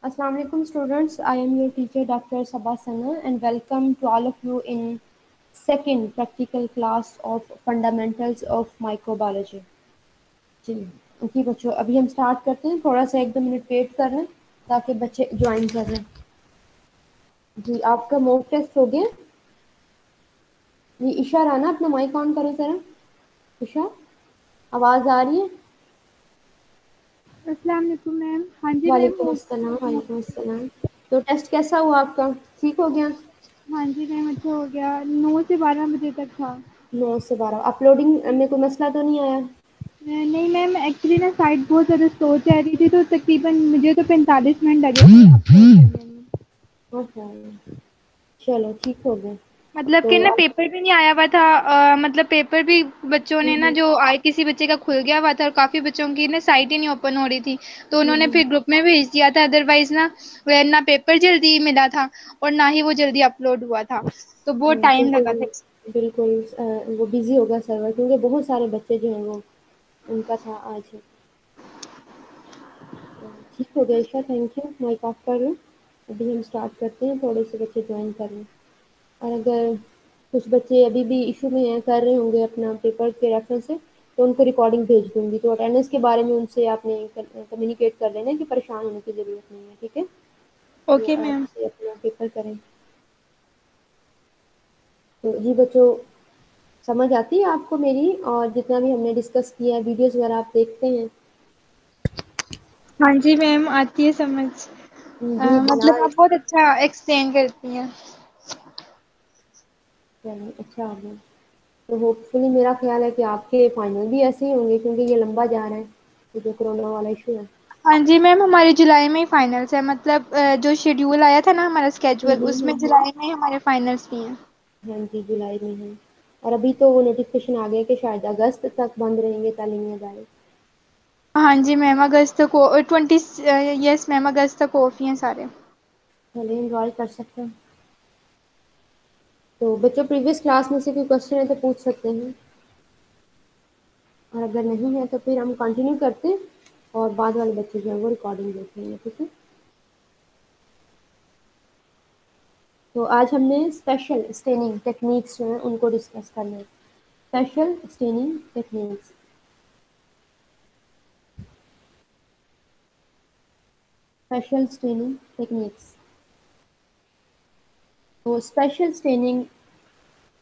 Assalamu alaikum students, I am your teacher Dr. Sabah Sana and welcome to all of you in second practical class of fundamentals of microbiology. जी बच्चों, अभी हम start करते हैं। थोड़ा सा 1-2 minute wait कर लें ताकि बच्चे ज्वाइन कर लें। जी, आपका मॉक टेस्ट हो गया। जी, इशा राना अपना माइक ऑन करें जरा। इशा, आवाज़ आ रही है? अस्सलाम वालेकुम मैम। हाँ जी मैम, वालेकुम हो अस्सलाम, वालेकुम अस्सलाम। तो टेस्ट कैसा हुआ आपका? ठीक हो गया? हाँ जी मैम, अच्छा हो गया। 9 से 12 बजे तक था। 9 से 12। अपलोडिंग में कोई मसला तो नहीं आया? नहीं मैम, एक्चुअली ना साइट बहुत ज़्यादा स्लो चल रही थी, तो तकरीबन मुझे तो 45 मिनट लगे थे अपलोड करने में। ओके, चलो ठीक हो गया। मतलब तो कि ना अब पेपर भी नहीं आया हुआ था। मतलब पेपर भी बच्चों ने ना, जो आए किसी बच्चे का खुल गया हुआ था और काफ़ी बच्चों की ना साइट ही नहीं ओपन हो रही थी, तो उन्होंने फिर ग्रुप में भेज दिया था। अदरवाइज ना ना पेपर जल्दी मिला था और ना ही वो जल्दी अपलोड हुआ था, तो बहुत टाइम लगा था। बिल्कुल बिल्कुल वो बिजी होगा सर्वर, क्योंकि बहुत सारे बच्चे जो हैं वो उनका था आज। तो ठीक हो गया Isha, thank you. Mic off कर लो। अभी हम स्टार्ट करते हैं, थोड़े से बच्चे ज्वाइन कर लें। और अगर कुछ बच्चे अभी भी इशू में हैं, कर रहे होंगे अपना पेपर के रेफरेंस से, तो उनको रिकॉर्डिंग भेज दूंगी। तो अटेंडेंस के बारे में उनसे आपने कम्युनिकेट कर लेना कि परेशान होने की ज़रूरत नहीं है, ठीक है? वो ओके आराम मैम। से अपना पेपर करें। तो जी बच्चों, समझ आती है आपको मेरी? और जितना भी हमने डिस्कस किया है, वीडियोस वगैरह आप देखते हैं? हाँ जी मैम, आती है समझ। जी मतलब बिल्कुल। आप बहुत अच्छा एक्सप्लेन करती हैं। चलिए, अच्छा हो गया। तो होपफुली मेरा ख्याल है कि आपके फाइनल भी ऐसे ही होंगे, क्योंकि ये लंबा जा रहा है, तो जो कोरोना वाला इशू है। हाँ जी मैम, हमारे जुलाई में ही फाइनल्स है। मतलब जो शेड्यूल आया था ना हमारा स्केजुअल, उसमें हम्म। जुलाई में ही हमारे फाइनल्स भी हैं। हाँ जी, जुलाई में है। और अभी तो वो नोटिफिकेशन आ गया कि शायद अगस्त तक बंद रहेंगे तालीमी इदारे। हाँ जी मैम, अगस्त तक 20। यस मैम, अगस्त तक ऑफ ही हैं सारे। चलिए, एंजॉय कर सकते हैं। तो बच्चों, प्रीवियस क्लास में से कोई क्वेश्चन है तो पूछ सकते हैं, और अगर नहीं है तो फिर हम कंटिन्यू करते हैं और बाद वाले बच्चे जो है वो रिकॉर्डिंग देख लेंगे, ठीक है? तो आज हमने स्पेशल स्टेनिंग टेक्निक्स जो हैं उनको डिस्कस करना है। Special staining techniques. Special staining techniques. तो स्पेशल स्टेनिंग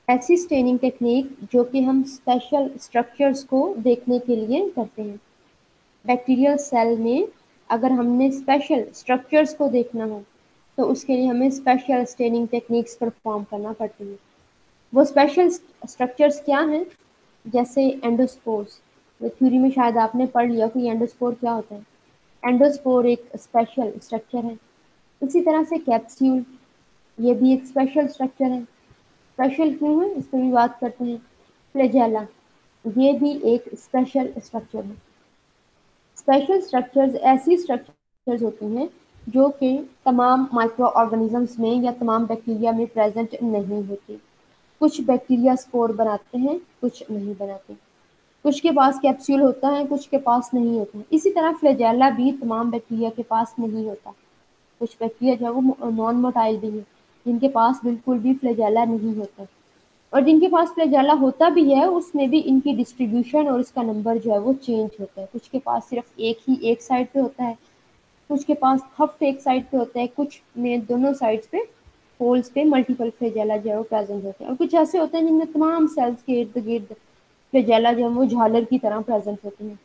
ऐसी स्टेनिंग टेक्निक जो कि हम स्पेशल स्ट्रक्चर्स को देखने के लिए करते हैं। बैक्टीरियल सेल में अगर हमने स्पेशल स्ट्रक्चर्स को देखना हो तो उसके लिए हमें स्पेशल स्टेनिंग टेक्निक्स परफॉर्म करना पड़ती है। वो स्पेशल स्ट्रक्चर्स क्या हैं? जैसे एंडोस्पोर्स। थ्योरी में शायद आपने पढ़ लिया कि एंडोस्पोर क्या होता है। एंडोस्पोर एक स्पेशल स्ट्रक्चर है। इसी तरह से कैप्सूल, ये भी एक स्पेशल स्ट्रक्चर है। स्पेशल क्यों है, इस पर भी बात करते हैं। फ्लैजेला, ये भी एक स्पेशल स्ट्रक्चर है। स्पेशल स्ट्रक्चर्स ऐसी स्ट्रक्चर्स होती हैं जो कि तमाम माइक्रो ऑर्गेनिजम्स में या तमाम बैक्टीरिया में प्रेजेंट नहीं होती। कुछ बैक्टीरिया स्पोर बनाते हैं, कुछ नहीं बनाते। कुछ के पास कैप्सूल होता है, कुछ के पास नहीं होता है। इसी तरह फ्लैजेला भी तमाम बैक्टीरिया के पास नहीं होता। कुछ बैक्टीरिया जो है वो नॉन मोटाइल भी है, जिनके पास बिल्कुल भी फ्लैजेला नहीं होता। और जिनके पास फ्लैजेला होता भी है, उसमें भी इनकी डिस्ट्रीब्यूशन और इसका नंबर जो है वो चेंज होता है। कुछ के पास सिर्फ एक साइड पे होता है, कुछ के पास हफ्ते एक साइड पे होता है, कुछ में दोनों साइड्स पे होल्स पे मल्टीपल फ्लैजेला जो है वो प्रेजेंट होते हैं। और कुछ ऐसे होते हैं जिनमें तमाम सेल्स के इर्द गिर्द फ्लैजेला जो है वो झालर की तरह प्रेजेंट होते हैं।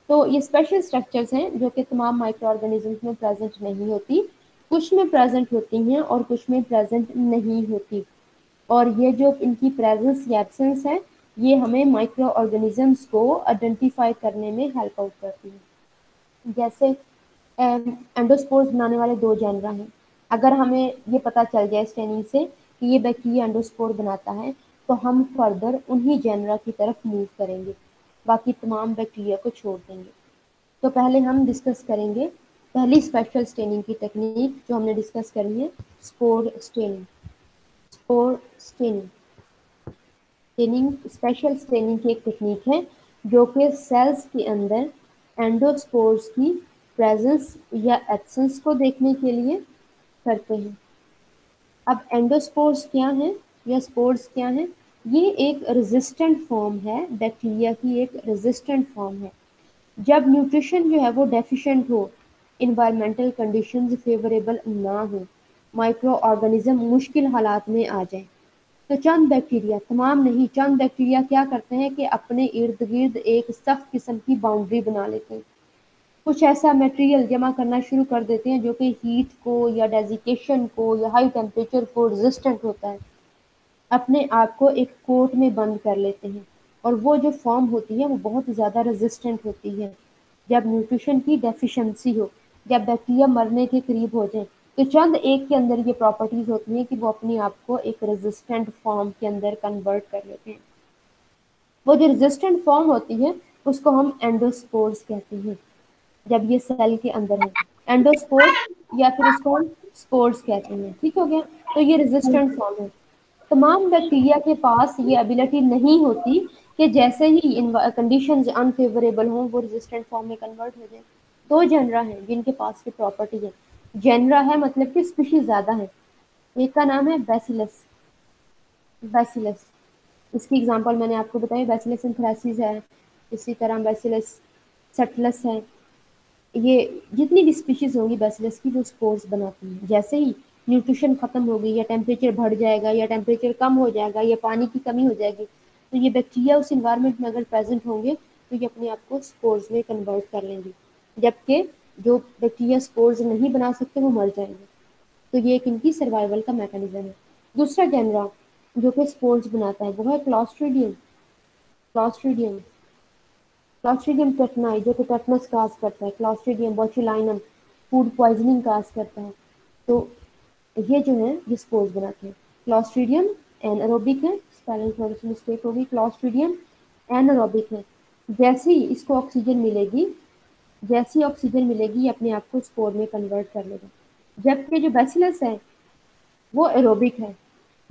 तो ये स्पेशल स्ट्रक्चर्स हैं जो कि तमाम माइक्रो ऑर्गेनिजम्स में प्रेजेंट नहीं होती। कुछ में प्रेजेंट होती हैं और कुछ में प्रेजेंट नहीं होती। और ये जो इनकी प्रेजेंस या एब्सेंस है, ये हमें माइक्रो ऑर्गेनिजम्स को आइडेंटिफाई करने में हेल्प आउट करती है। जैसे एंडोस्पोर्स बनाने वाले दो जानवर हैं। अगर हमें ये पता चल जाए स्टेनिंग से कि ये बैक्टीरिया एंडोस्पोर बनाता है, तो हम फर्दर उन्हीं जानवर की तरफ मूव करेंगे, बाकी तमाम बैक्टीरिया को छोड़ देंगे। तो पहले हम डिस्कस करेंगे पहली स्पेशल स्टेनिंग की टेक्निक जो हमने डिस्कस करी है, spore staining. Spore staining staining special staining की एक टेक्निक है जो कि सेल्स के अंदर एंडोस्पोर्स की प्रेजेंस या एब्सेंस को देखने के लिए करते हैं। अब एंडोस्पोर्स क्या है या स्पोर्स क्या है? ये एक रेजिस्टेंट फॉर्म है, बैक्टीरिया की एक रेजिस्टेंट फॉर्म है। जब न्यूट्रिशन जो है वो डेफिशिएंट हो, इन्वायरमेंटल कंडीशंस फेवरेबल ना हो, माइक्रो ऑर्गेनिज्म मुश्किल हालात में आ जाए, तो चंद बैक्टीरिया, तमाम नहीं, चंद बैक्टीरिया क्या करते हैं कि अपने इर्द गिर्द एक सख्त किस्म की बाउंड्री बना लेते हैं। कुछ ऐसा मटेरियल जमा करना शुरू कर देते हैं जो कि हीट को या डेजिकेशन को या हाई टेम्परेचर को रेजिस्टेंट होता है, अपने आप को एक कोट में बंद कर लेते हैं। और वो जो फॉर्म होती है वो बहुत ज़्यादा रेजिस्टेंट होती है। जब न्यूट्रिशन की डेफिशिएंसी हो, जब बैक्टीरिया मरने के करीब हो जाए, तो चंद एक के अंदर ये प्रॉपर्टीज होती हैं कि वो अपने आप को एक रेजिस्टेंट फॉर्म के अंदर कन्वर्ट कर लेते हैं। वो जो रेजिस्टेंट फॉर्म होती है उसको हम एंडोस्पोर्स कहते हैं, जब ये सेल के अंदर हो, एंडोस्पोर्स, या फिर इसको हम स्पोर्स कहते हैं। ठीक हो गया? तो ये रेजिस्टेंट फॉर्म है। तमाम बैक्टीरिया के पास ये एबिलिटी नहीं होती कि जैसे ही कंडीशंस अनफेवरेबल हों वो रेजिस्टेंट फॉर्म में कन्वर्ट हो जाए। दो जेनरा हैं जिनके पास ये प्रॉपर्टी है। जेनरा है मतलब कि स्पीशीज ज्यादा है। एक का नाम है बैसिलस, बैसिलस, इसकी एग्जांपल मैंने आपको बताई, बैसिलस एंथ्रेसिस है, इसी तरह बैसिलस सटलस है। ये जितनी भी स्पीशीज होंगी बैसिलस की वो स्पोर्स बनाती हैं। जैसे ही न्यूट्रिशन खत्म होगी या टेम्परेचर बढ़ जाएगा या टेम्परेचर कम हो जाएगा या पानी की कमी हो जाएगी, तो ये बैक्टीरिया उस इन्वायरमेंट में अगर प्रेजेंट होंगे तो ये अपने आप को स्पोर्स में कन्वर्ट कर लेंगे। जबकि जो बैक्टीरिया स्पोर्स नहीं बना सकते वो मर जाएंगे। तो ये एक इनकी सर्वाइवल का मैकेनिज्म है। दूसरा जेनरा जो कि स्पोर्स बनाता है वो है क्लॉस्ट्रीडियम। क्लॉस्ट्रीडियम, क्लॉस्ट्रीडियम टेटनाई जो कि टेटनस काज करता है, क्लॉस्ट्रीडियम बोचुलाइनम फूड पॉइजनिंग काज करता है। तो ये जो है ये स्पोर्स बनाते हैं। क्लॉस्ट्रीडियम एनारोबिक है, स्पेलिंग थोड़ी सी मिस्टेक होगी, क्लॉस्ट्रीडियम एनारोबिक है। जैसे ही इसको ऑक्सीजन मिलेगी, जैसी ऑक्सीजन मिलेगी ये अपने आप को स्पोर में कन्वर्ट कर लेगा। जबकि जो बैसिलस है वो एरोबिक है,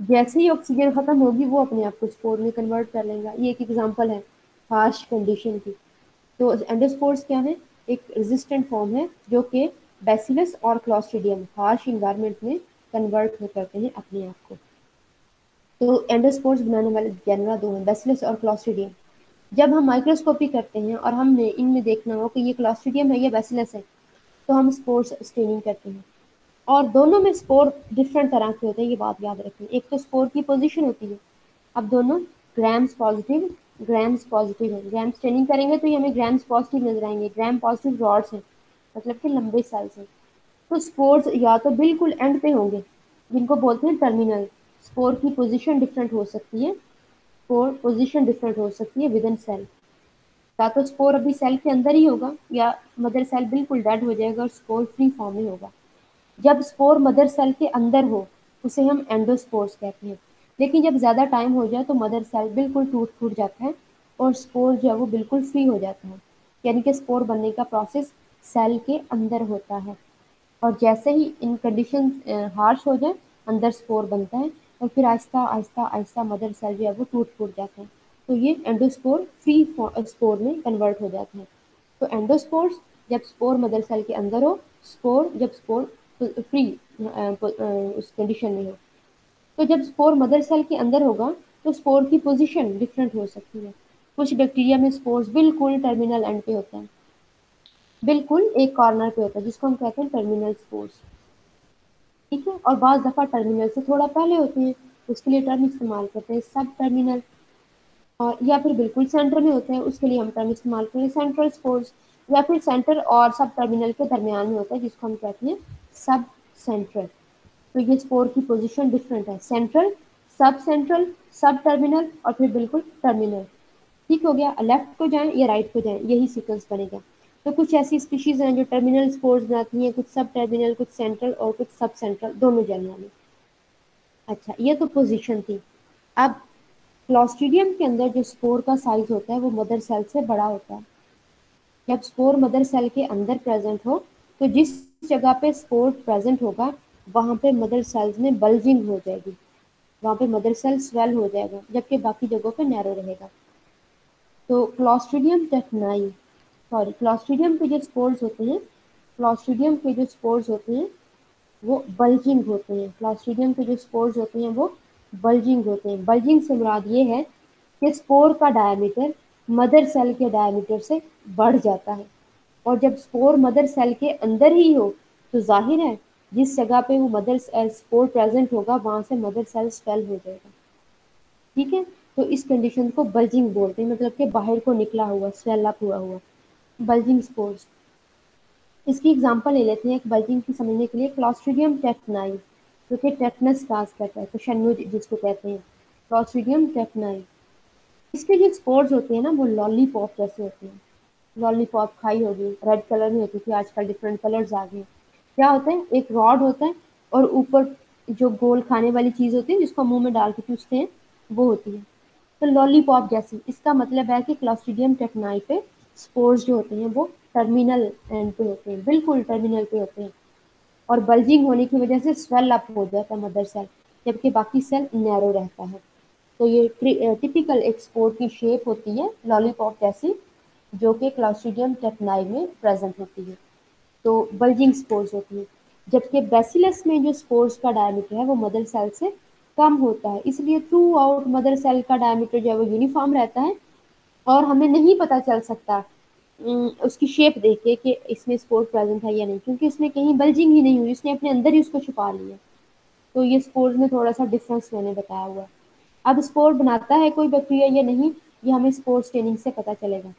जैसे ही ऑक्सीजन खत्म होगी वो अपने आप को स्पोर में कन्वर्ट कर लेगा। ये एक एग्जांपल है हार्श कंडीशन की। तो एंडोस्पोर्स क्या है? एक रेजिस्टेंट फॉर्म है जो कि बैसिलस और क्लॉस्ट्रीडियम हार्श इन्वायरमेंट में कन्वर्ट करते हैं अपने आप को। तो एंडोस्पोर्स बनाने वाले जेनरा दो हैं, बैसिलस और क्लॉस्ट्रीडियम। जब हम माइक्रोस्कोपी करते हैं और हमने इनमें देखना हो कि ये क्लॉस्ट्रीडियम है या बैसिलस है, तो हम स्पोर्स स्टेनिंग करते हैं। और दोनों में स्पोर डिफरेंट तरह के होते हैं, ये बात याद रखें। एक तो स्पोर की पोजीशन होती है। अब दोनों ग्राम्स पॉजिटिव, ग्राम्स पॉजिटिव है। ग्राम स्टेनिंग करेंगे तो ये हमें ग्राम्स पॉजिटिव नजर आएंगे। ग्राम पॉजिटिव रॉड्स हैं, मतलब कि लंबे सेल्स हैं। तो स्पोर्स या तो बिल्कुल एंड पे होंगे, जिनको बोलते हैं टर्मिनल। स्पोर की पोजीशन डिफरेंट हो सकती है, स्पोर पोजीशन डिफरेंट हो सकती है विद इन सेल। या तो स्पोर अभी सेल के अंदर ही होगा या मदर सेल बिल्कुल डेड हो जाएगा और स्पोर फ्री फॉर्म में होगा। जब स्पोर मदर सेल के अंदर हो उसे हम एंडोस्पोर्स कहते हैं। लेकिन जब ज़्यादा टाइम हो जाए तो मदर सेल बिल्कुल टूट फूट जाता है और स्पोर जो है वो बिल्कुल फ्री हो जाता है। यानी कि स्पोर बनने का प्रोसेस सेल के अंदर होता है। और जैसे ही इन कंडीशन हार्श हो जाए अंदर स्पोर बनता है और फिर आहिस्ता आहिस्ता आहिस्ता मदर सेल जो है वो टूट फूट जाता है। तो ये एंडोस्पोर फ्री स्पोर में कन्वर्ट हो जाता है। तो एंडोस्पोर्स जब स्पोर मदर सेल के अंदर हो, स्पोर जब स्पोर फ्री उस कंडीशन में हो। तो जब स्पोर मदर सेल के अंदर होगा तो स्पोर की पोजीशन डिफरेंट हो सकती है। कुछ बैक्टीरिया में स्पोर्स बिल्कुल टर्मिनल एंड पे होता है, बिल्कुल एक कॉर्नर पे होता है, जिसको हम कहते हैं टर्मिनल स्पोर्स। ठीक है? और बाज़ दफ़ा टर्मिनल से थोड़ा पहले होते हैं, उसके लिए टर्म इस्तेमाल करते हैं सब टर्मिनल। और या फिर बिल्कुल सेंटर में होते हैं, उसके लिए हम टर्म इस्तेमाल करते हैं सेंट्रल स्पोर्स। या फिर सेंटर और सब टर्मिनल के दरमियान में होता है, जिसको हम कहते हैं सब सेंट्रल। तो ये स्पोर की पोजीशन डिफरेंट है, सेंट्रल, सब सेंट्रल, सब टर्मिनल और फिर बिल्कुल टर्मिनल। ठीक हो गया? लेफ्ट को जाएं या राइट को जाएं, यही सीक्वेंस बनेगा। तो कुछ ऐसी स्पीशीज हैं जो टर्मिनल स्पोर्स बनाती हैं, कुछ सब टर्मिनल, कुछ सेंट्रल और कुछ सब सेंट्रल, दोनों जन्म में। अच्छा, ये तो पोजीशन थी। अब क्लॉस्ट्रीडियम के अंदर जो स्पोर का साइज होता है वो मदर सेल से बड़ा होता है। जब स्पोर मदर सेल के अंदर प्रेजेंट हो तो जिस जगह पे स्पोर प्रेजेंट होगा वहां पे मदर सेल्स में बल्जिंग हो जाएगी, वहां पे मदर सेल स्वेल हो जाएगा, जबकि बाकी जगहों पे नैरो रहेगा। तो क्लॉस्ट्रीडियम टेटनाई, सॉरी, क्लॉस्ट्रीडियम के जो स्पोर्स होते हैं क्लॉस्ट्रिडियम के जो स्पोर्स होते हैं वो बल्जिंग होते हैं। क्लॉस्ट्रिडियम के जो स्पोर्स होते हैं वो बल्जिंग होते हैं। बल्जिंग से मुराद ये है कि स्पोर का डायमीटर मदर सेल के डायमीटर से बढ़ जाता है, और जब स्पोर मदर सेल के अंदर ही हो तो जाहिर है जिस जगह पे वो मदर स्पोर प्रेजेंट होगा वहां से मदर सेल स्वेल हो जाएगा। ठीक है, तो इस कंडीशन को बल्जिंग बोलते हैं, मतलब कि बाहर को निकला हुआ, स्वेल अप हुआ हुआ, बल्जिंग स्पोर्स। इसकी एग्जांपल ले लेते हैं एक बल्जिंग की समझने के लिए, क्लॉस्ट्रिडियम टेक्नाई, जो कि टेटनस काज करता है, तशन्नुज जिसको कहते हैं, क्लॉस्ट्रिडियम टेक्नाई। इसके जो स्पोर्स होते हैं ना वो लॉलीपॉप जैसे होते हैं। लॉलीपॉप खाई होगी, रेड कलर में होती थी, आजकल डिफरेंट कलर्स आ गए। क्या होता है, एक रॉड होता है और ऊपर जो गोल खाने वाली चीज होती है जिसको मुंह में डाल के चूसते हैं वो होती है। तो लॉलीपॉप जैसी, इसका मतलब है कि क्लॉस्ट्रिडियम टेक्नाई पे स्पोर्स जो होते हैं वो टर्मिनल एंड पे होते हैं, बिल्कुल टर्मिनल पे होते हैं, और बल्जिंग होने की वजह से स्वेल अप हो जाता है मदर सेल, जबकि बाकी सेल नैरो रहता है। तो ये टिपिकल एक स्पोर की शेप होती है लॉलीपॉप जैसी, जो कि क्लॉस्ट्रिडियम टेक्नाई में प्रेजेंट होती है। तो बल्जिंग स्पोर्स होती है, जबकि बैसिलस में जो स्पोर्स का डायमीटर है वो मदर सेल से कम होता है, इसलिए थ्रू आउट मदर सेल का डायमीटर जो है वो यूनिफॉर्म रहता है, और हमें नहीं पता चल सकता उसकी शेप देख के कि इसमें स्पोर प्रेजेंट है या नहीं, क्योंकि उसमें कहीं बल्जिंग ही नहीं हुई, उसने अपने अंदर ही उसको छुपा लिया। तो ये स्पोर्स में थोड़ा सा डिफरेंस मैंने बताया हुआ है। अब स्पोर बनाता है कोई बैक्टीरिया या नहीं, ये हमें स्पोर स्टेनिंग से पता चलेगा।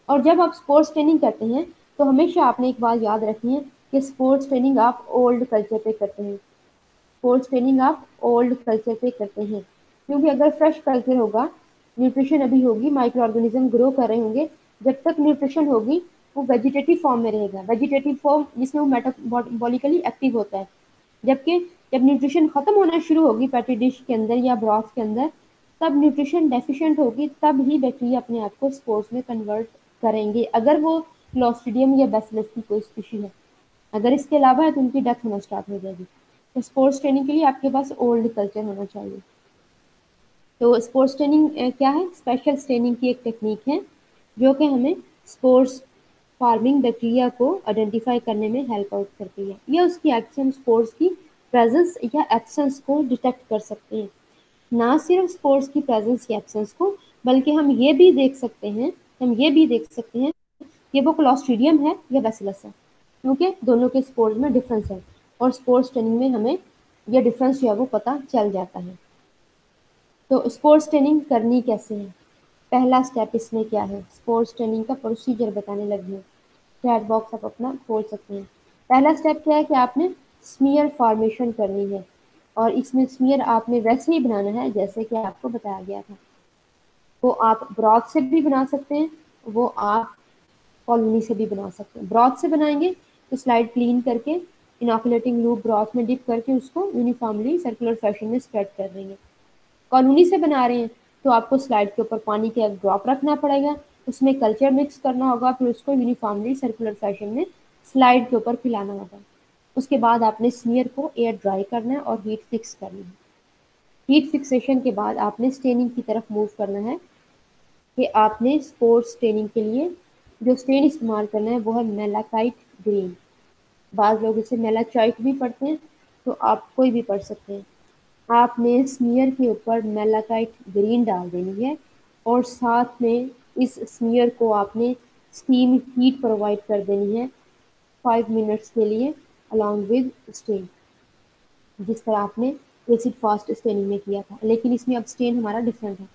और जब आप स्पोर स्टेनिंग करते हैं तो हमेशा आपने एक बात याद रखनी है कि स्पोर स्टेनिंग आप ओल्ड कल्चर पे करते हैं। स्पोर स्टेनिंग आप ओल्ड कल्चर पे करते हैं, क्योंकि अगर फ्रेश कल्चर होगा, न्यूट्रिशन अभी होगी, माइक्रो ऑर्गेनिज्म ग्रो कर रहे होंगे, जब तक न्यूट्रिशन होगी वो वेजिटेटिव फॉर्म में रहेगा, वेजिटेटिव फॉर्म जिसमें वो मेटाबॉलिकली एक्टिव होता है। जबकि जब न्यूट्रिशन खत्म होना शुरू होगी पैटी डिश के अंदर या ब्रॉथ के अंदर, तब न्यूट्रिशन डेफिशिएंट होगी, तब ही बैक्टीरिया अपने आप को स्पोर्स में कन्वर्ट करेंगे, अगर वो क्लोस्ट्रिडियम या बैसिलस की कोई स्पीशी है। अगर इसके अलावा है तो उनकी डेथ होना स्टार्ट हो जाएगी। तो स्पोर्ट्स ट्रेनिंग के लिए आपके पास ओल्ड कल्चर होना चाहिए। तो स्पोर्ट्स ट्रेनिंग क्या है, स्पेशल ट्रेनिंग की एक टेक्निक है जो कि हमें स्पोर्ट्स फार्मिंग बैक्टीरिया को आइडेंटिफाई करने में हेल्प आउट करती है, या उसकी एक्शन स्पोर्स की प्रेजेंस या एब्सेंस को डिटेक्ट कर सकते हैं। ना सिर्फ स्पोर्स की प्रेजेंस या एब्सेंस को, बल्कि हम ये भी देख सकते हैं कि वो क्लॉस्ट्रिडियम है या बैसिलस है, क्योंकि दोनों के स्पोर्स में डिफरेंस है, और स्पोर्ट्स ट्रेनिंग में हमें ये डिफरेंस जो है वो पता चल जाता है। तो स्पोर्ट्स ट्रेनिंग करनी कैसे है, पहला स्टेप इसमें क्या है, स्पोर्ट्स ट्रेनिंग का प्रोसीजर बताने लगी हूँ। चैट बॉक्स आप अपना खोल सकते हैं। पहला स्टेप क्या है कि आपने स्मीयर फॉर्मेशन करनी है, और इसमें स्मीयर आपने वैसे ही बनाना है जैसे कि आपको बताया गया था। वो आप ब्रॉथ से भी बना सकते हैं, वो आप कॉलोनी से भी बना सकते हैं। ब्रॉथ से बनाएंगे तो स्लाइड क्लीन करके इनोकुलेटिंग लूप ब्रॉथ में डिप करके उसको यूनिफॉर्मली सर्कुलर फैशन में स्प्रेड कर देंगे। कॉलोनी से बना रहे हैं तो आपको स्लाइड के ऊपर पानी का एक ड्रॉप रखना पड़ेगा, उसमें कल्चर मिक्स करना होगा, फिर उसको यूनिफॉर्मली सर्कुलर फैशन में स्लाइड के ऊपर फैलाना होगा। उसके बाद आपने स्मीयर को एयर ड्राई करना है और हीट फिक्स करनी है। हीट फिक्सेशन के बाद आपने स्टेनिंग की तरफ मूव करना है, कि आपने स्पोर्ट्स स्टेनिंग के लिए जो स्टेन इस्तेमाल करना है वो है मेलाकाइट ग्रीन। बाज़ लोग इसे मेलाचाइट भी पढ़ते हैं, तो आप कोई भी पढ़ सकते हैं। आपने स्मीयर के ऊपर मेलाकाइट ग्रीन डाल देनी है, और साथ में इस स्मीयर को आपने स्टीम हीट प्रोवाइड कर देनी है 5 मिनट्स के लिए अलॉन्ग विद स्टेन, जिस तरह आपने एसिड फास्ट स्टेनिंग में किया था, लेकिन इसमें अब स्टेन हमारा डिफरेंट है।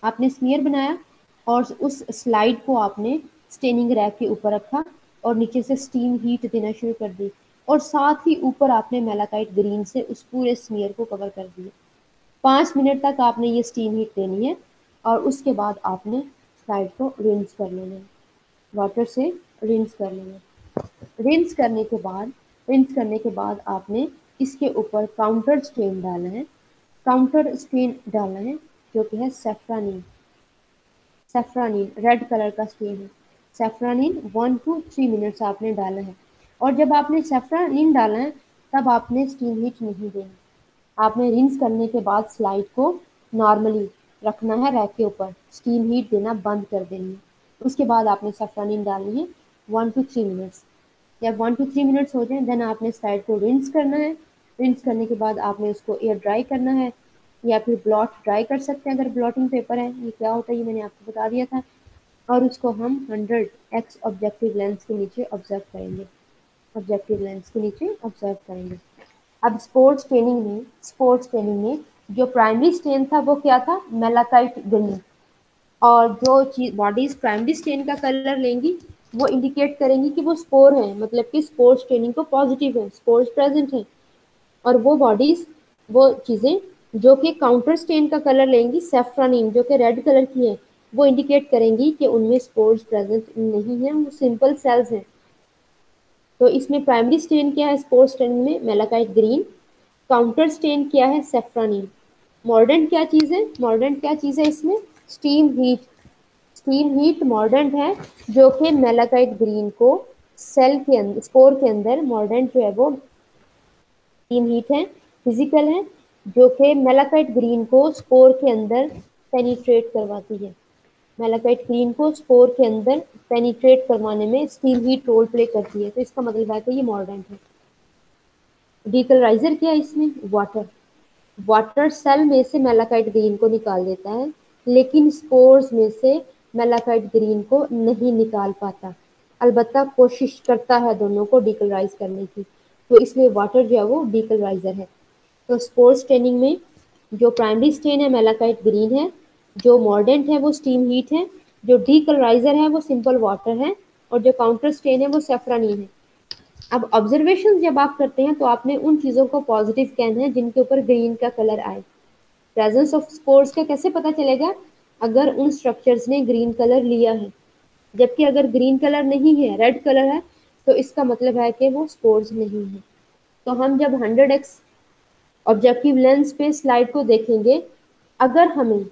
आपने स्मीयर बनाया और उस स्लाइड को आपने स्टेनिंग रैक के ऊपर रखा, और नीचे से स्टीम हीट देना शुरू कर दी, और साथ ही ऊपर आपने मेलाकाइट ग्रीन से उस पूरे स्मीयर को कवर कर दिया। 5 मिनट तक आपने ये स्टीम हीट देनी है, और उसके बाद आपने स्लाइड को रिंस कर लेना है, वाटर से रिंस कर लेना है। रिंस करने के बाद आपने इसके ऊपर काउंटर स्टेन डालना है। काउंटर स्टेन डालना है जो कि है सेफ्रानीन। सेफ्रानीन रेड कलर का स्टेन है। सेफ्रानीन 1 to 3 मिनट्स आपने डालना है, और जब आपने सेफ्रानीन डालना है तब आपने स्टीम हीट नहीं देनी। आपने रिंस करने के बाद स्लाइड को नॉर्मली रखना है रैक के ऊपर, स्टीम हीट देना बंद कर देनी है। उसके बाद आपने सेफ्रानीन डालनी है 1 to 3 मिनट्स। जब 1 to 3 मिनट्स हो जाए देन आपने स्लाइड को रिंस करना है। रिंस करने के बाद आपने उसको एयर ड्राई करना है या फिर ब्लॉट ड्राई कर सकते हैं अगर ब्लॉटिंग पेपर है। ये क्या होता है ये मैंने आपको बता दिया था। और उसको हम 100x ऑब्जेक्टिव लेंस के नीचे ऑब्जर्व करेंगे। ऑब्जेक्टिव लेंस के नीचे ऑब्जर्व करेंगे। अब स्पोर्ट्स ट्रेनिंग में जो प्राइमरी स्टेन था वो क्या था, मेलाकाइट ग्रीन। और जो चीज बॉडीज प्राइमरी स्टेन का कलर लेंगी वो इंडिकेट करेंगी कि वो स्पोर है, मतलब कि स्पोर्ट्स ट्रेनिंग को पॉजिटिव है, स्पोर्स प्रेजेंट है। और वो बॉडीज, वो चीजें जो कि काउंटर स्टेन का कलर लेंगी, सेफ्रानिन जो कि रेड कलर की है, वो इंडिकेट करेंगी कि उनमें स्पोर्स प्रेजेंट नहीं है, वो सिंपल सेल्स हैं। तो इसमें प्राइमरी स्टेन क्या है स्पोर्स स्टेन में, मेलाकाइट ग्रीन। काउंटर स्टेन क्या है, सेफ्रानिन। मॉर्डेंट क्या चीज़ है, मॉर्डेंट क्या चीज़ है इसमें, steam heat. Steam heat mordant है जो कि मेलाकाइट ग्रीन को सेल के अंदर, स्पोर के अंदर, मॉर्डेंट जो है वो स्टीम हीट है, फिजिकल है, जो कि मेलाकाइट ग्रीन को स्पोर के अंदर पेनिट्रेट करवाती है। मेलाकाइट ग्रीन को स्पोर के अंदर पेनिट्रेट करवाने में स्टीम हीट रोल प्ले करती है। तो इसका मतलब है कि ये मॉर्डेंट है। डीकलराइजर क्या है इसमें, वाटर। वाटर सेल में से मेलाकाइट ग्रीन को निकाल देता है, लेकिन स्पोर्स में से मेलाकाइट ग्रीन को नहीं निकाल पाता। अलबत्ता कोशिश करता है दोनों को डीकलराइज करने की। तो इसलिए वाटर जो है वो डीकलराइजर है। तो स्पोर्स ट्रेनिंग में जो प्राइमरी स्टेन है मेलाकाइट ग्रीन है, जो मॉर्डेंट है वो स्टीम हीट है, जो डीकलराइजर है वो सिंपल वाटर है, और जो काउंटर स्टेन है वो सेफ्रानीन है। अब ऑब्जर्वेशन जब आप करते हैं तो आपने उन चीज़ों को पॉजिटिव कहना है जिनके ऊपर ग्रीन का कलर आए। प्रेजेंस ऑफ स्पोर्स का कैसे पता चलेगा, अगर उन स्ट्रक्चर्स ने ग्रीन कलर लिया है। जबकि अगर ग्रीन कलर नहीं है, रेड कलर है, तो इसका मतलब है कि वो स्पोर्स नहीं है। तो हम जब 100x ऑब्जेक्टिव लेंस पे स्लाइड को देखेंगे, अगर हमें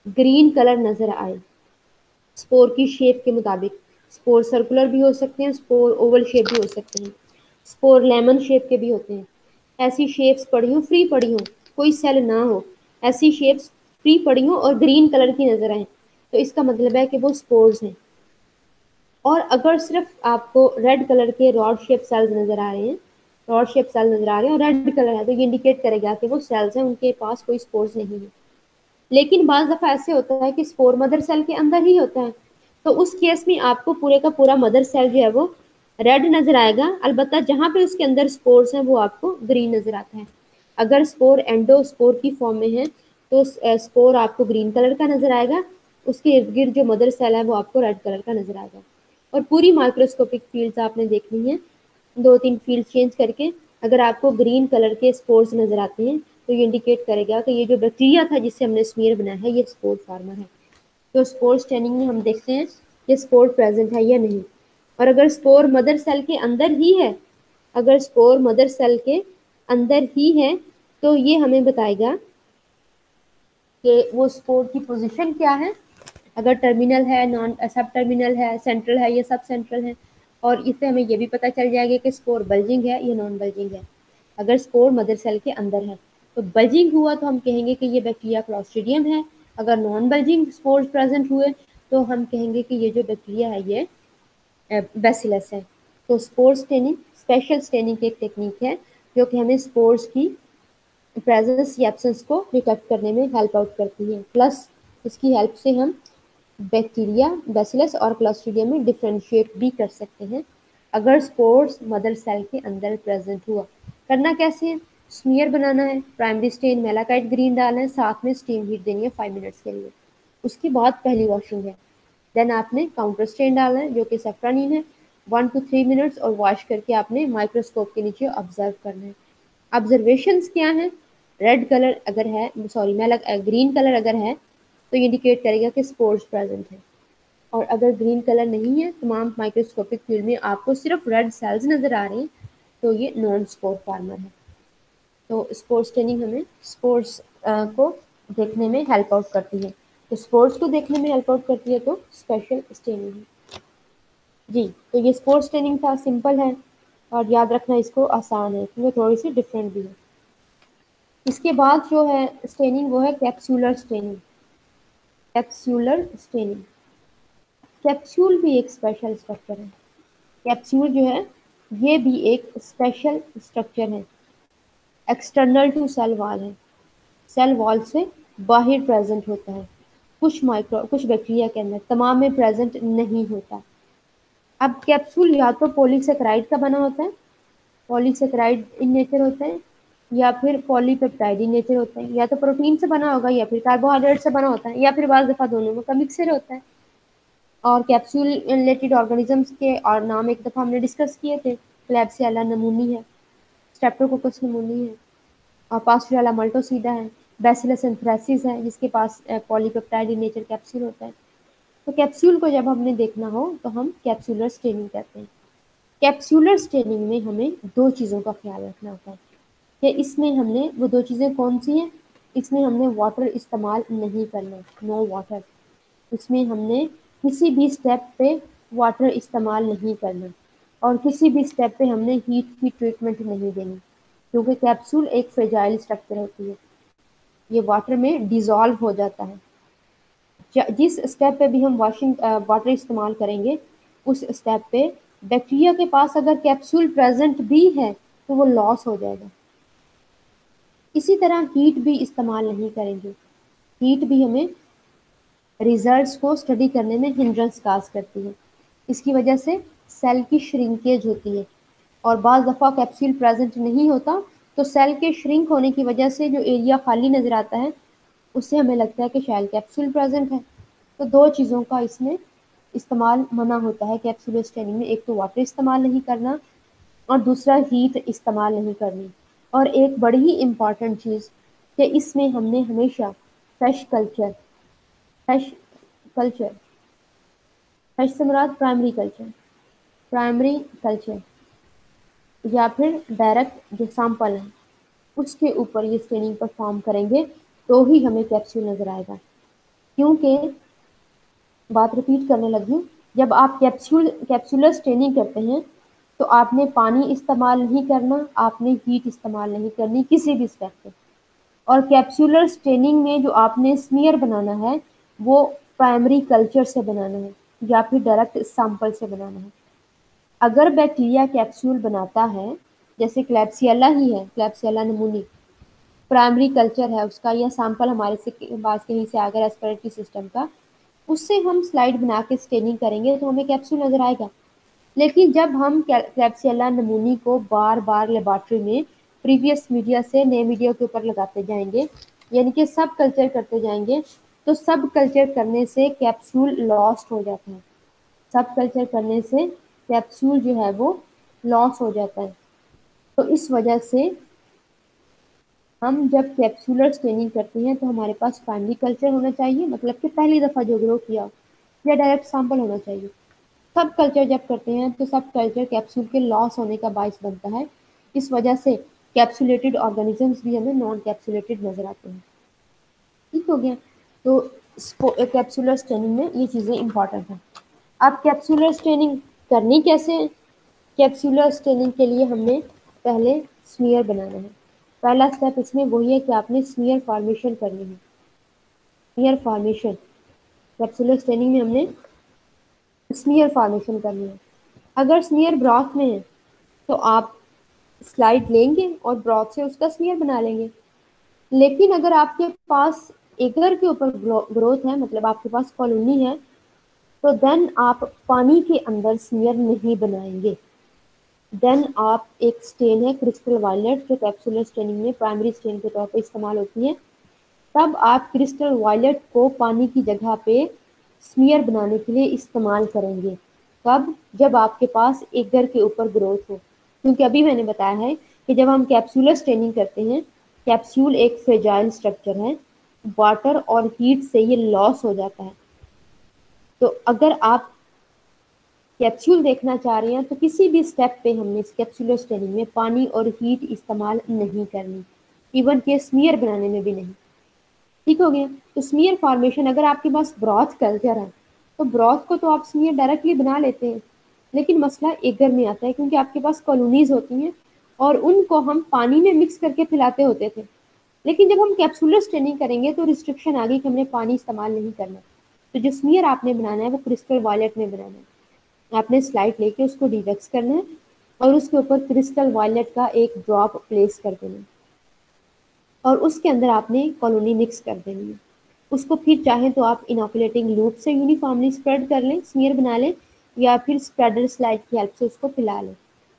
ग्रीन कलर नजर आए स्पोर की शेप के मुताबिक, स्पोर सर्कुलर भी हो सकते हैं, स्पोर ओवल शेप भी हो सकते हैं, स्पोर लेमन शेप के भी होते हैं। ऐसी शेप्स पड़ी हो, फ्री पड़ी हो, कोई सेल ना हो, ऐसी शेप्स फ्री पड़ी हो और ग्रीन कलर की नजर आए, तो इसका मतलब है कि वो स्पोर्स हैं। और अगर सिर्फ आपको रेड कलर के रॉड शेप सेल्स नजर आ रहे हैं, रॉड शेप सेल नजर आ रहे हैं और रेड कलर है, तो ये इंडिकेट करेगा कि वो सेल्स हैं, उनके पास कोई स्पोर्स नहीं है। लेकिन बाज दफा ऐसे होता है कि स्पोर मदर सेल के अंदर ही होता है, तो उस केस में आपको पूरे का पूरा मदर सेल जो है वो रेड नजर आएगा, अलबत्ता जहां पे उसके अंदर स्पोर्स हैं वो आपको ग्रीन नजर आता है। अगर स्पोर एंडोस्पोर की फॉर्म में है तो स्पोर आपको ग्रीन कलर का नजर आएगा, उसके इर्द गिर्द जो मदर सेल है वो आपको रेड कलर का नजर आएगा। और पूरी माइक्रोस्कोपिक फील्ड्स आपने देखनी है, 2-3 फील्ड चेंज करके। अगर आपको ग्रीन कलर के स्पोर्स नजर आते हैं तो ये इंडिकेट करेगा कि ये जो बैक्टीरिया था जिससे हमने स्मीयर बनाया है ये स्पोर फार्मर है। तो स्पोर स्टेनिंग में हम देखते हैं कि स्पोर प्रेजेंट है या नहीं। और अगर स्पोर मदर सेल के अंदर ही है, अगर स्पोर मदर सेल के अंदर ही है, तो ये हमें बताएगा कि वो स्पोर की पोजीशन क्या है। अगर टर्मिनल है, नॉन सब टर्मिनल है, सेंट्रल है, ये सब सेंट्रल है। और इससे हमें ये भी पता चल जाएगा कि स्पोर बल्जिंग है या नॉन बल्जिंग है। अगर स्पोर मदर सेल के अंदर है तो बल्जिंग हुआ तो हम कहेंगे कि ये बैक्टीरिया क्लॉस्ट्रिडियम है। अगर नॉन बल्जिंग स्पोर्स प्रेजेंट हुए तो हम कहेंगे कि ये जो बैक्टीरिया है ये बैसिलस है। तो स्पोर्स स्टेनिंग स्पेशल स्टेनिंग की एक टेक्निक है जो कि हमें स्पोर्स की प्रेजेंस या एब्सेंस को डिटेक्ट करने में हेल्प आउट करती है। प्लस इसकी हेल्प से हम बैक्टीरिया, बैसिलस और क्लॉस्ट्रिडियम में डिफ्रेंशिएट भी कर सकते हैं अगर स्पोर्स मदर सेल के अंदर प्रेजेंट हुआ। करना कैसे है, स्मीयर बनाना है, प्राइमरी स्टेन मेलाकाइट ग्रीन डालना है, साथ में स्टीम हीट देनी है 5 मिनट्स के लिए। उसके बाद पहली वॉशिंग है। देन आपने काउंटर स्टेन डालना है जो कि सेफ्रानीन है, 1 to 3 मिनट्स, और वॉश करके आपने माइक्रोस्कोप के नीचे ऑब्जर्व करना है। ऑब्जर्वेशंस क्या हैं, रेड कलर अगर है, सॉरी मेला ग्रीन कलर अगर है तो ये इंडिकेट करेगा कि स्पोर्स प्रेजेंट है। और अगर ग्रीन कलर नहीं है, तमाम माइक्रोस्कोपिक फील्ड में आपको सिर्फ रेड सेल्स नजर आ रहे हैं, तो ये नॉन स्पोर फार्मर है। तो स्पोर्स ट्रेनिंग हमें स्पोर्ट्स को देखने में हेल्प आउट करती है। तो स्पोर्ट्स को देखने में हेल्प आउट करती है तो स्पेशल ट्रेनिंग है। जी, तो ये स्पोर्ट्स ट्रेनिंग था, सिंपल है और याद रखना इसको आसान है क्योंकि थोड़ी सी डिफरेंट भी है। इसके बाद जो है स्टेनिंग वो है capsular staining. Capsular staining, capsule भी एक स्पेशल स्ट्रक्चर है। कैप्सूल जो है ये भी एक स्पेशल स्ट्रक्चर है, एक्सटर्नल टू सेल वॉल है, सेल वॉल से बाहर प्रेजेंट होता है, कुछ बैक्टीरिया के अंदर, तमाम में प्रेजेंट नहीं होता। अब कैप्सूल या तो पॉलीसेकेराइड का बना होता है, पॉलीसेकेराइड इन नेचर होता है, या फिर पॉलीपेप्टाइड इन नेचर होता है, या तो प्रोटीन से बना होगा या फिर कार्बोहाइड्रेट से बना होता है, या फिर बाज़ दफ़ा दोनों में का मिक्सर होता है। और कैप्सूल रिलेटेड ऑर्गेनिजम्स के और नाम एक दफ़ा हमने डिस्कस किए थे, क्लैब्सियला नमूनी है, स्ट्रेप्टोकोकस नमूनी है, और पास्टुरेला मल्टोसीडा है, बैसिलस एंथ्रेसिस है जिसके पास पॉलीपेप्टाइड इन नेचर कैप्सूल होता है। तो कैप्सूल को जब हमने देखना हो तो हम कैप्सूलर स्टेनिंग कहते हैं। कैप्सूलर स्टेनिंग में हमें दो चीज़ों का ख्याल रखना होता है कि इसमें हमने वो दो चीज़ें कौन सी हैं। इसमें हमने वाटर इस्तेमाल नहीं करना, नो वाटर। इसमें हमने किसी भी स्टेप पे वाटर इस्तेमाल नहीं करना, और किसी भी स्टेप पे हमने हीट की ट्रीटमेंट नहीं देनी, क्योंकि कैप्सूल एक फ्रेजाइल स्ट्रक्चर होती है, ये वाटर में डिज़ोल्व हो जाता है। जिस स्टेप पे भी हम वाटर इस्तेमाल करेंगे, उस स्टेप पे बैक्टीरिया के पास अगर कैप्सूल प्रेजेंट भी है तो वो लॉस हो जाएगा। इसी तरह हीट भी इस्तेमाल नहीं करेंगे, हीट भी हमें रिजल्ट्स को स्टडी करने में हिंड्रेंस काज करती है। इसकी वजह से सेल की श्रिंकेज होती है, और बाज़ दफ़ा कैप्सूल प्रेजेंट नहीं होता तो सेल के श्रिंक होने की वजह से जो एरिया खाली नज़र आता है उससे हमें लगता है कि शायद कैप्सूल प्रेजेंट है। तो दो चीज़ों का इसमें इस्तेमाल मना होता है कैप्सूल स्टेनिंग में, एक तो वाटर इस्तेमाल नहीं करना और दूसरा हीट इस्तेमाल नहीं करनी। और एक बड़ी ही इम्पॉर्टेंट चीज़ कि इसमें हमने हमेशा फ्रेश कल्चर, फ्रेश से मुराद प्राइमरी कल्चर या फिर डायरेक्ट जो सैंपल है उसके ऊपर ये स्टेनिंग परफॉर्म करेंगे तो ही हमें कैप्सूल नज़र आएगा। क्योंकि बात रिपीट करने लगी हूँ, जब आप कैप्सूलर स्टेनिंग करते हैं तो आपने पानी इस्तेमाल नहीं करना, आपने हीट इस्तेमाल नहीं करनी किसी भी स्टेप पे। और कैप्सूलर स्टेनिंग में जो आपने स्मीयर बनाना है वो प्राइमरी कल्चर से बनाना है या फिर डायरेक्ट सैंपल से बनाना है। अगर बैक्टीरिया कैप्सूल बनाता है, जैसे क्लैब्सियला ही है, क्लैब्सियला नमूनी प्राइमरी कल्चर है उसका, या सैंपल हमारे से पास कहीं से आ गया रेस्पिरेटरी सिस्टम का, उससे हम स्लाइड बना के स्टेनिंग करेंगे तो हमें कैप्सूल नज़र आएगा। लेकिन जब हम क्लैब्सियला नमूनी को बार बार लेबॉर्ट्री में प्रीवियस मीडिया से नए मीडिया के ऊपर लगाते जाएंगे, यानी कि सब कल्चर करते जाएंगे, तो सब कल्चर करने से कैप्सूल लॉस्ट हो जाता है। सब कल्चर करने से कैप्सूल जो है वो लॉस हो जाता है। तो इस वजह से हम जब कैप्सूलर स्टेनिंग करते हैं तो हमारे पास प्राइमरी कल्चर होना चाहिए, मतलब कि पहली दफ़ा जो ग्रो किया हो, या डायरेक्ट सैंपल होना चाहिए। सब कल्चर जब करते हैं तो सब कल्चर कैप्सूल के लॉस होने का बायस बनता है। इस वजह से कैप्सुलेटेड ऑर्गेनिजम्स भी हमें नॉन कैप्सुलेटेड नज़र आते हैं। ठीक हो गया। तो कैप्सूलर स्टेनिंग में ये चीज़ें इंपॉर्टेंट हैं। अब कैप्सूलर स्टेनिंग करनी कैसे है? कैप्सूलर स्टेनिंग के लिए हमने पहले स्मीयर बनाना है। पहला स्टेप इसमें वही है कि आपने स्मीयर फॉर्मेशन करनी है। स्मीयर फॉर्मेशन कैप्सूलर स्टेनिंग में हमने स्मीयर फॉर्मेशन करनी है। अगर स्मीयर ब्रॉथ में है तो आप स्लाइड लेंगे और ब्रॉथ से उसका स्मीयर बना लेंगे। लेकिन अगर आपके पास एगर के ऊपर ग्रोथ है, मतलब आपके पास कॉलोनी है, तो देन आप पानी के अंदर स्मीयर नहीं बनाएंगे। देन आप एक स्टेन है क्रिस्टल वायलेट जो कैप्सूलर स्टेनिंग में प्राइमरी स्टेन के तौर पे इस्तेमाल होती है, तब आप क्रिस्टल वायलेट को पानी की जगह पे स्मीयर बनाने के लिए इस्तेमाल करेंगे। कब? जब आपके पास एगर के ऊपर ग्रोथ हो। क्योंकि अभी मैंने बताया है कि जब हम कैप्सूलर स्टेनिंग करते हैं, कैप्सूल एक फ्रेजाइल स्ट्रक्चर है, वाटर और हीट से ये लॉस हो जाता है। तो अगर आप कैप्सूल देखना चाह रहे हैं तो किसी भी स्टेप पे हमने इस कैप्सूलर स्टेनिंग में पानी और हीट इस्तेमाल नहीं करनी, इवन के स्मीयर बनाने में भी नहीं। ठीक हो गया। तो स्मीयर फॉर्मेशन, अगर आपके पास ब्रॉथ कल्चर है तो ब्रॉथ को तो आप स्मीयर डायरेक्टली बना लेते हैं, लेकिन मसला एगर में आता है क्योंकि आपके पास कॉलोनीज होती हैं और उनको हम पानी में मिक्स करके पिलाते होते थे। लेकिन जब हम कैप्सूलर स्टेनिंग करेंगे तो रिस्ट्रिक्शन आ गई कि हमने पानी इस्तेमाल नहीं करना। तो जो स्मीयर आपने बनाना है वो क्रिस्टल वायलेट में बनाना है। आपने स्लाइड लेके उसको डिवेक्स करना है और उसके ऊपर क्रिस्टल वायलेट का एक ड्रॉप प्लेस कर देना है और उसके अंदर आपने कॉलोनी मिक्स कर देनी है। उसको फिर चाहें तो आप इनोकुलेटिंग लूप से यूनिफॉर्मली स्प्रेड कर लें, स्मीयर बना लें, या फिर स्प्रेडर स्लाइड की हेल्प से उसको फैला लें।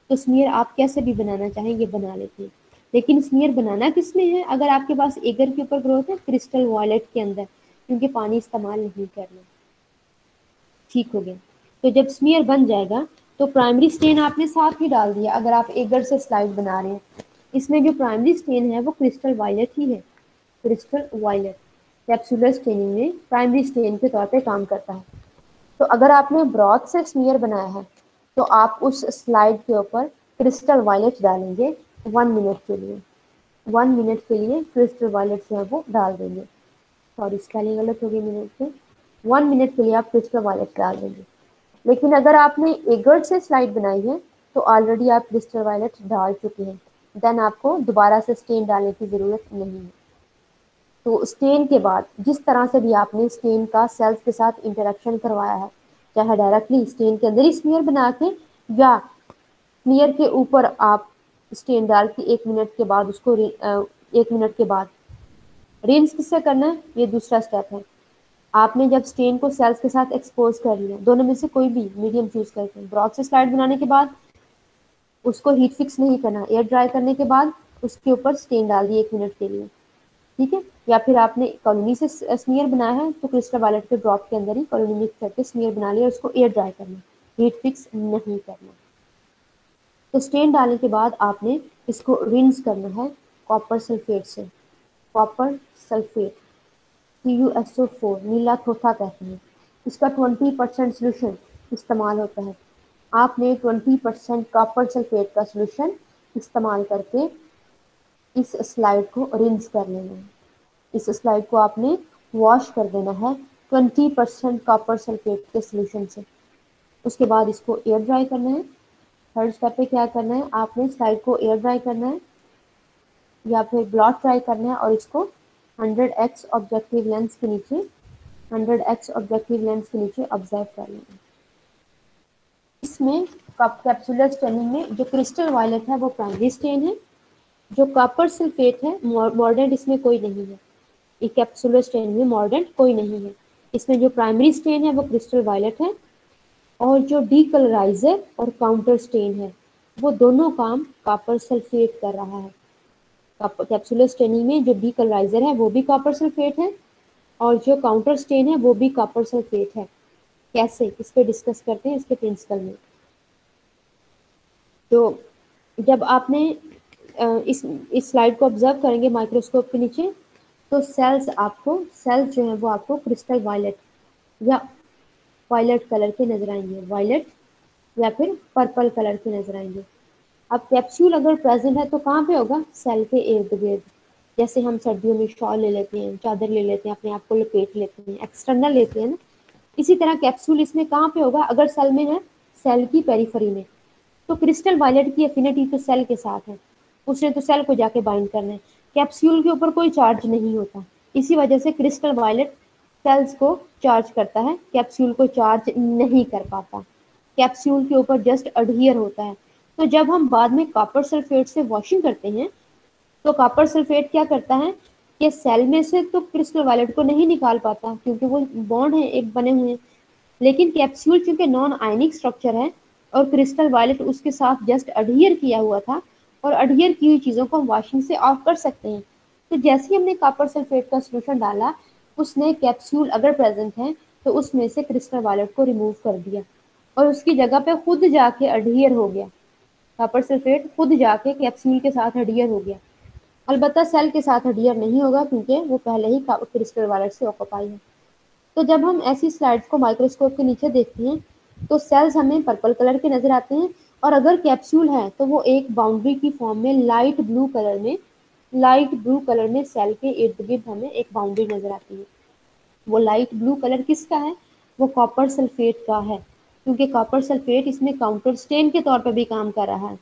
तो स्मीयर आप कैसे भी बनाना चाहें ये बना लेते हैं, लेकिन स्मीयर बनाना किस में है? अगर आपके पास एगर के ऊपर ग्रोथ है, क्रिस्टल वॉलेट के अंदर, क्योंकि पानी इस्तेमाल नहीं करना। ठीक हो गया। तो जब स्मीयर बन जाएगा तो प्राइमरी स्टेन आपने साथ ही डाल दिया। अगर आप एगर से स्लाइड बना रहे हैं, इसमें जो प्राइमरी स्टेन है वो क्रिस्टल वायलेट ही है। क्रिस्टल वायलेट कैप्सुलर स्टेनिंग में प्राइमरी स्टेन के तौर पे काम करता है। तो अगर आपने ब्रॉथ से स्मीयर बनाया है तो आप उस स्लाइड के ऊपर क्रिस्टल वायलेट डालेंगे 1 मिनट के लिए। 1 मिनट के लिए क्रिस्टल वायलेट जो है वो डाल देंगे। सॉरी, स्पेलिंग गलत हो गई मिनट से। 1 मिनट के लिए आप क्रिस्टल वायलेट डाल देंगे। लेकिन अगर आपने एगर्ट से स्लाइड बनाई है तो ऑलरेडी आप क्रिस्टल वायलेट डाल चुके हैं, देन आपको दोबारा से स्टेन डालने की ज़रूरत नहीं है। तो स्टेन के बाद जिस तरह से भी आपने स्टेन का सेल्स के साथ इंटरेक्शन करवाया है, चाहे डायरेक्टली स्टेन के अंदर ही स्मीयर बना के या स्मीयर के ऊपर आप स्टेन डाल के 1 मिनट के बाद उसको 1 मिनट के बाद रिंस किससे करना है, ये दूसरा स्टेप है। आपने जब स्टेन को सेल्स के साथ एक्सपोज कर लिया, दोनों में से कोई भी मीडियम चूज करके ब्रॉथ से स्लाइड बनाने के बाद उसको हीट फिक्स नहीं करना, एयर ड्राई करने के बाद उसके ऊपर स्टेन डाल दी 1 मिनट के लिए। ठीक है। या फिर आपने कॉलोनी से स्मीयर बनाया है तो क्रिस्टल वायलेट के ड्रॉप के अंदर ही कॉलोनी मिक्स करके स्मीयर बना लिया और उसको एयर ड्राई करना, हीट फिक्स नहीं करना। तो स्टेन डालने के बाद आपने इसको रिंस करना है कॉपर सल्फेट से। कॉपर सल्फेट CuSO4 नीला थोथा कहते हैं। इसका 20% सोल्यूशन इस्तेमाल होता है। आपने 20% कॉपर सल्फेट का सोल्यूशन इस्तेमाल करके इस स्लाइड को रिंस कर लेना है। इस स्लाइड को आपने वॉश कर देना है 20% कॉपर सल्फेट के सोल्यूशन से। उसके बाद इसको एयर ड्राई करना है। थर्ड स्टेप पे क्या करना है, आपने स्लाइड को एयर ड्राई करना है या फिर ब्लॉट ड्राई करना है और इसको 100x ऑब्जेक्टिव लेंस के नीचे 100x ऑब्जेक्टिव लेंस के नीचे ऑब्जर्व कर लेना है। इसमें कैप्सुलर स्टेनिंग में जो क्रिस्टल वायलेट है वो प्राइमरी स्टेन है, जो कॉपर सल्फेट है मॉर्डेंट इसमें कोई नहीं है। ये कैप्सुलर स्टेन में मॉर्डेंट कोई नहीं है। इसमें जो प्राइमरी स्टेन है वो क्रिस्टल वायलेट है और जो डीकलराइजर और काउंटर स्टेन है वो दोनों काम कॉपर सल्फेट कर रहा है। कैप्सुलर स्टेनिंग में जो डीकलराइजर है वो भी कॉपर सल्फेट है और जो काउंटर स्टेन है वो भी कॉपर सल्फेट है। कैसे, इस पे डिस्कस करते हैं इसके प्रिंसिपल में। तो जब आपने इस स्लाइड को ऑब्जर्व करेंगे माइक्रोस्कोप के नीचे तो सेल्स जो है वो आपको क्रिस्टल वायलेट या वायलेट कलर के नजर आएंगे, वायलेट या फिर पर्पल कलर के नजर आएंगे। अब कैप्सूल अगर प्रेजेंट है तो कहाँ पे होगा, सेल के इर्द गिर्द। जैसे हम सर्दियों में शॉल ले लेते हैं, चादर ले लेते हैं, अपने आप को लपेट लेते हैं, एक्सटर्नल लेते हैं ना, इसी तरह कैप्सूल इसमें कहाँ पे होगा, अगर सेल में है सेल की पेरिफेरी में। तो क्रिस्टल वायलेट की एफिनिटी तो सेल के साथ है, उसने तो सेल को जाके बाइंड करना है। कैप्सूल के ऊपर कोई चार्ज नहीं होता, इसी वजह से क्रिस्टल वायलेट सेल्स को चार्ज करता है, कैप्सूल को चार्ज नहीं कर पाता। कैप्सूल के ऊपर जस्ट अडहियर होता है। तो जब हम बाद में कॉपर सल्फेट से वॉशिंग करते हैं तो कॉपर सल्फेट क्या करता है कि सेल में से तो क्रिस्टल वायलेट को नहीं निकाल पाता क्योंकि वो बॉन्ड है एक बने हुए हैं, लेकिन कैप्सूल चूंकि नॉन आयनिक स्ट्रक्चर है और क्रिस्टल वायलेट उसके साथ जस्ट अडहियर किया हुआ था और अडहियर की हुई चीज़ों को हम वॉशिंग से ऑफ कर सकते हैं। तो जैसे ही हमने कॉपर सल्फेट का सोल्यूशन डाला, उसने कैप्सूल अगर प्रेजेंट है तो उसमें से क्रिस्टल वायलेट को रिमूव कर दिया और उसकी जगह पे खुद जाके अडहियर हो गया। कॉपर सल्फेट खुद जाके कैप्सूल के साथ अडहियर हो गया। अलबत्ता सेल के साथ अडहियर नहीं होगा क्योंकि वो पहले ही क्रिस्टल वायलेट से ऑक्यूपाई है। तो जब हम ऐसी स्लाइड्स को माइक्रोस्कोप के नीचे देखते हैं तो सेल्स हमें पर्पल कलर के नजर आते हैं और अगर कैप्सूल है तो वो एक बाउंड्री की फॉर्म में लाइट ब्लू कलर में सेल के इर्द गिर्द हमें एक बाउंड्री नजर आती है। वो लाइट ब्लू कलर किसका है, वो कॉपर सल्फेट का है, क्योंकि कॉपर सल्फेट इसमें काउंटर स्टेन के तौर पर भी काम कर रहा है।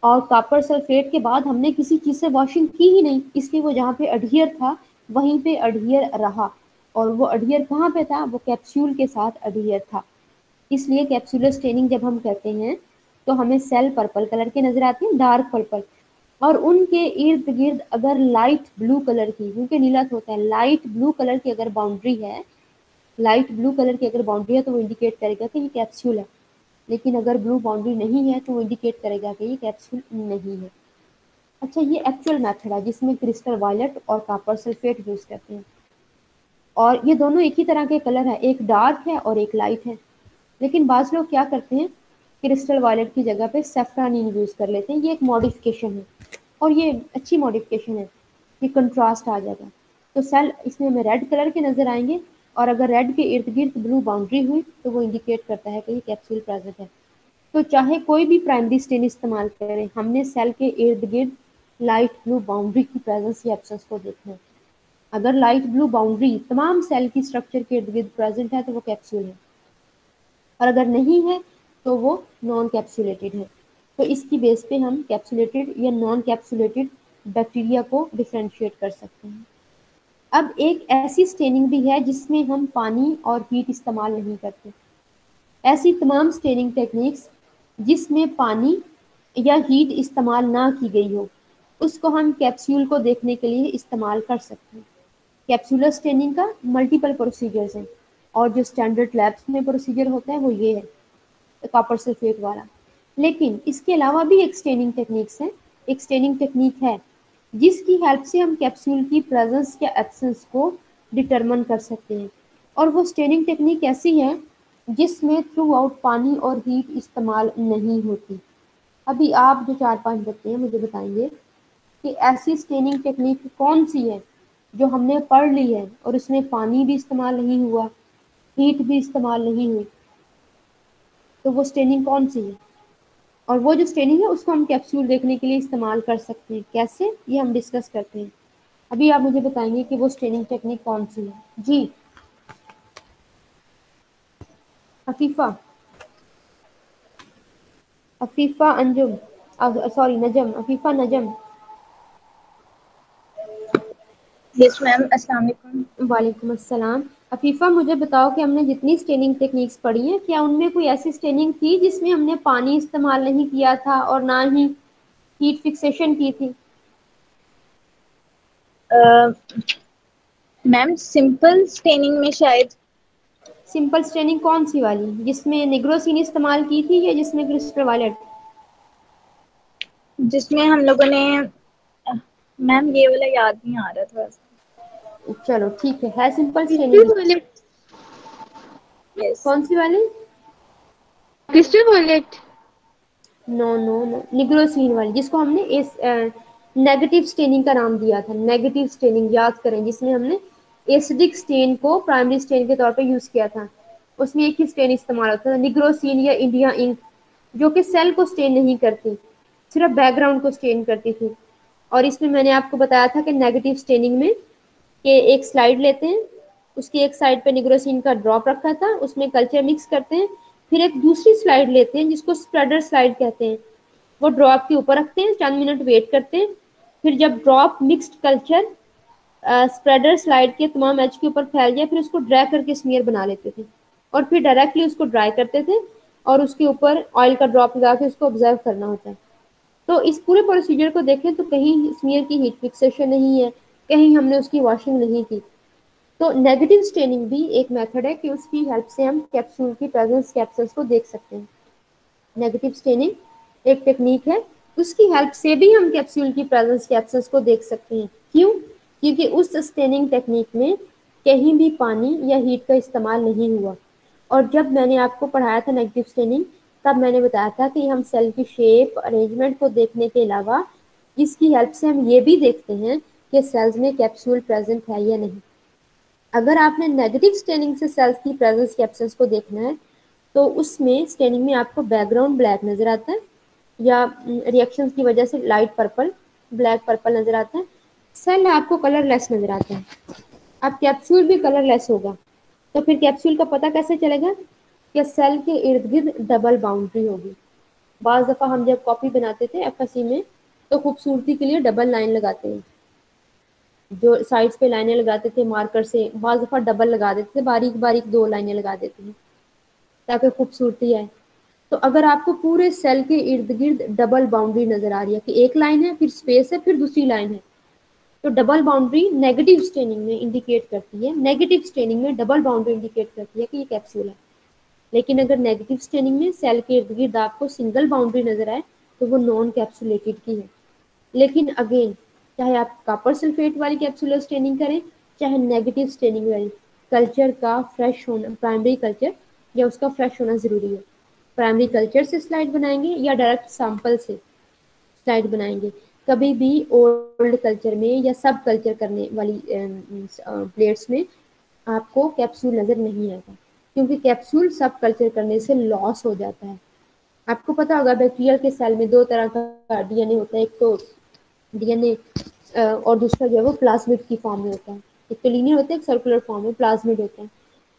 और कॉपर सल्फेट के बाद हमने किसी चीज़ से वॉशिंग की ही नहीं, इसलिए वो जहाँ पे अडहियर था वहीं पे अडहियर रहा। और वो अडहियर कहाँ पे था, वो कैप्सूल के साथ अडहियर था। इसलिए कैप्सुलर स्टेनिंग जब हम करते हैं तो हमें सेल पर्पल कलर के नजर आते हैं, डार्क पर्पल, और उनके इर्द गिर्द अगर लाइट ब्लू कलर की, क्योंकि नीला तो होता है, लाइट ब्लू कलर की अगर बाउंड्री है, लाइट ब्लू कलर की अगर बाउंड्री है तो वो इंडिकेट करेगा कि ये कैप्सूल है। लेकिन अगर ब्लू बाउंड्री नहीं है तो वो इंडिकेट करेगा कि ये कैप्सूल नहीं है। अच्छा, ये एक्चुअल मेथड है जिसमें क्रिस्टल वायलेट और कॉपर सल्फेट यूज करते हैं, और ये दोनों एक ही तरह के कलर है, एक डार्क है और एक लाइट है। लेकिन बाज लोग क्या करते हैं, क्रिस्टल वायलेट की जगह पे सेफ्रानीन यूज कर लेते हैं। ये एक मॉडिफिकेशन है और ये अच्छी मॉडिफिकेशन है कि कंट्रास्ट आ जाएगा। तो सेल इसमें हमें रेड कलर के नजर आएंगे, और अगर रेड के इर्द गिर्द ब्लू बाउंड्री हुई तो वो इंडिकेट करता है कि ये कैप्सूल प्रेजेंट है। तो चाहे कोई भी प्राइमरी स्टेन इस्तेमाल करें, हमने सेल के इर्द गिर्द लाइट ब्लू बाउंड्री की प्रेजेंस या एब्सेंस को देखना है। अगर लाइट ब्लू बाउंड्री तमाम सेल की स्ट्रक्चर के इर्द गिर्द प्रेजेंट है तो वो कैप्सूल है, और अगर नहीं है तो वो नॉन कैप्सुलेटेड है। तो इसकी बेस पे हम कैप्सुलेटेड या नॉन कैप्सुलेटेड बैक्टीरिया को डिफ्रेंशिएट कर सकते हैं। अब एक ऐसी स्टेनिंग भी है जिसमें हम पानी और हीट इस्तेमाल नहीं करते। ऐसी तमाम स्टेनिंग टेक्निक्स जिसमें पानी या हीट इस्तेमाल ना की गई हो, उसको हम कैप्सूल को देखने के लिए इस्तेमाल कर सकते हैं। कैप्सूलर स्टेनिंग का मल्टीपल प्रोसीजर्स हैं, और जो स्टैंडर्ड लैब्स में प्रोसीजर होता है वो ये है, कॉपर सल्फेट वाला। लेकिन इसके अलावा भी एक स्टेनिंग टेक्निक्स है, एक स्टेनिंग टेक्निक है जिसकी हेल्प से हम कैप्सूल की प्रेजेंस या एब्सेंस को डिटरमन कर सकते हैं। और वो स्टेनिंग टेक्निक ऐसी है जिसमें थ्रू आउट पानी और हीट इस्तेमाल नहीं होती। अभी आप जो 4-5 बच्चे हैं मुझे बताएंगे कि ऐसी स्टेनिंग टेक्निक कौन सी है जो हमने पढ़ ली है और उसमें पानी भी इस्तेमाल नहीं हुआ, हीट भी इस्तेमाल नहीं हुई। तो वो स्टेनिंग कौन सी है, और वो जो स्टेनिंग है उसको हम कैप्सूल देखने के लिए इस्तेमाल कर सकते हैं कैसे, ये हम डिस्कस करते हैं। अभी आप मुझे बताएंगे कि वो स्टेनिंग टेक्निक कौन सी है। जी अफीफा, अफीफा अंजुम, सॉरी नजम, अफीफा नजम। यस मैम, अस्सलाम वालेकुम। वालेकुम अस्सलाम। अफीफा, मुझे बताओ कि हमने जितनी स्टेनिंग टेक्निक्स पढ़ी हैं, क्या उनमें कोई ऐसी स्टेनिंग थी जिसमें हमने पानी इस्तेमाल नहीं किया था और ना ही हीट फिक्सेशन की थी? मैम सिंपल स्टेनिंग में शायद, सिंपल स्टेनिंग कौन सी वाली, जिसमें निग्रोसिन इस्तेमाल की थी या जिसमें क्रिस्टल वायलेट? जिसमें हम लोगों ने, मैम ये वाला याद नहीं आ रहा थोड़ा सा। चलो ठीक है सिंपल स्टेनिंग। यस। कौन सी वाली? Crystal violet. No no no, nigrosin वाली, जिसको हमने इस नेगेटिव स्टेनिंग का नाम दिया था। नेगेटिव स्टेनिंग याद करें, जिसमें हमने एसिडिक स्टेन को प्राइमरी स्टेन के तौर पे यूज किया था। उसमें एक ही स्टेन इस्तेमाल होता था, निग्रोसिन या इंडिया इंक, जो कि सेल को स्टेन नहीं करती, सिर्फ बैकग्राउंड को स्टेन करती थी। और इसमें मैंने आपको बताया था कि नेगेटिव स्टेनिंग में कि एक स्लाइड लेते हैं, उसकी एक साइड पे निग्रोसिन का ड्रॉप रखा था, उसमें कल्चर मिक्स करते हैं, फिर एक दूसरी स्लाइड लेते हैं जिसको स्प्रेडर स्लाइड कहते हैं, वो ड्रॉप के ऊपर रखते हैं, चंद मिनट वेट करते हैं, फिर जब drop mixed culture spreader slide के तमाम एज के ऊपर फैल जाए फिर उसको ड्राई करके स्मीयर बना लेते थे, और फिर डायरेक्टली उसको ड्राई करते थे और उसके ऊपर ऑयल का ड्रॉप लगा के उसको ऑब्जर्व करना होता है। तो इस पूरे प्रोसीजर को देखें तो कहीं स्मीयर की हीट फिक्सेशन नहीं है, कहीं हमने उसकी वॉशिंग नहीं की। तो नेगेटिव स्टेनिंग भी एक मेथड है कि उसकी हेल्प से हम कैप्सूल की प्रेजेंस कैप्सूल्स को देख सकते हैं। नेगेटिव स्टेनिंग एक टेक्निक है, उसकी हेल्प से भी हम कैप्सूल की प्रेजेंस कैप्सूल्स को देख सकते हैं। क्यों? क्योंकि उस स्टेनिंग टेक्निक में कहीं भी पानी या हीट का इस्तेमाल नहीं हुआ। और जब मैंने आपको पढ़ाया था नेगेटिव स्टेनिंग, तब मैंने बताया था कि हम सेल की शेप अरेंजमेंट को देखने के अलावा इसकी हेल्प से हम ये भी देखते हैं कि सेल्स में कैप्सूल प्रेजेंट है या नहीं। अगर आपने नेगेटिव स्टेनिंग से सेल्स की प्रेजेंस कैप्सूल्स को देखना है तो उसमें स्टेनिंग में आपको बैकग्राउंड ब्लैक नजर आता है, या रिएक्शंस की वजह से लाइट पर्पल, ब्लैक पर्पल नजर आता है। सेल आपको कलरलेस नजर आता है। अब कैप्सूल भी कलरलेस होगा, तो फिर कैप्सूल का पता कैसे चलेगा कि सेल के इर्द गिर्द डबल बाउंड्री होगी। बाज़ दफ़ा हम जब कॉपी बनाते थे एफएससी में तो खूबसूरती के लिए डबल लाइन लगाते हैं, जो साइड्स पे लाइनें लगाते थे मार्कर से, बाज़ दफ़ा डबल लगा देते थे, बारीक बारीक 2 लाइनें लगा देते हैं। ताकि खूबसूरती आए। तो अगर आपको पूरे सेल के इर्द गिर्द डबल बाउंड्री नजर आ रही है कि एक लाइन है, फिर स्पेस है, फिर दूसरी लाइन है, तो डबल बाउंड्री नेगेटिव स्टेनिंग में इंडिकेट करती है, नेगेटिव स्टेनिंग में डबल बाउंड्री इंडिकेट करती है कि ये कैप्सूल है। लेकिन अगर नेगेटिव स्टेनिंग में सेल के इर्द गिर्द आपको सिंगल बाउंड्री नजर आए तो वो नॉन कैप्सुलेटेड की है। लेकिन अगेन, चाहे आप कॉपर सल्फेट वाली कैप्सुलर स्टेनिंग करें, चाहे नेगेटिव स्टेनिंग वाली, कल्चर का फ्रेश होना, प्राइमरी कल्चर या उसका फ्रेश होना ज़रूरी है। प्राइमरी कल्चर से स्लाइड बनाएंगे या डायरेक्ट सैंपल से स्लाइड बनाएंगे। कभी भी ओल्ड कल्चर में या सब कल्चर करने वाली प्लेट्स में आपको कैप्सूल नज़र नहीं आएगा, क्योंकि कैप्सूल सब कल्चर करने से लॉस हो जाता है। आपको पता होगा बैक्टीरियल के सेल में दो तरह का डीएनए होता है, एक तो डीएनए और दूसरा जो है वो प्लाज्मिड की फॉर्म में होता है। एक तो लीनियर होता है, एक सर्कुलर फॉर्म में प्लाज्मिड होता है।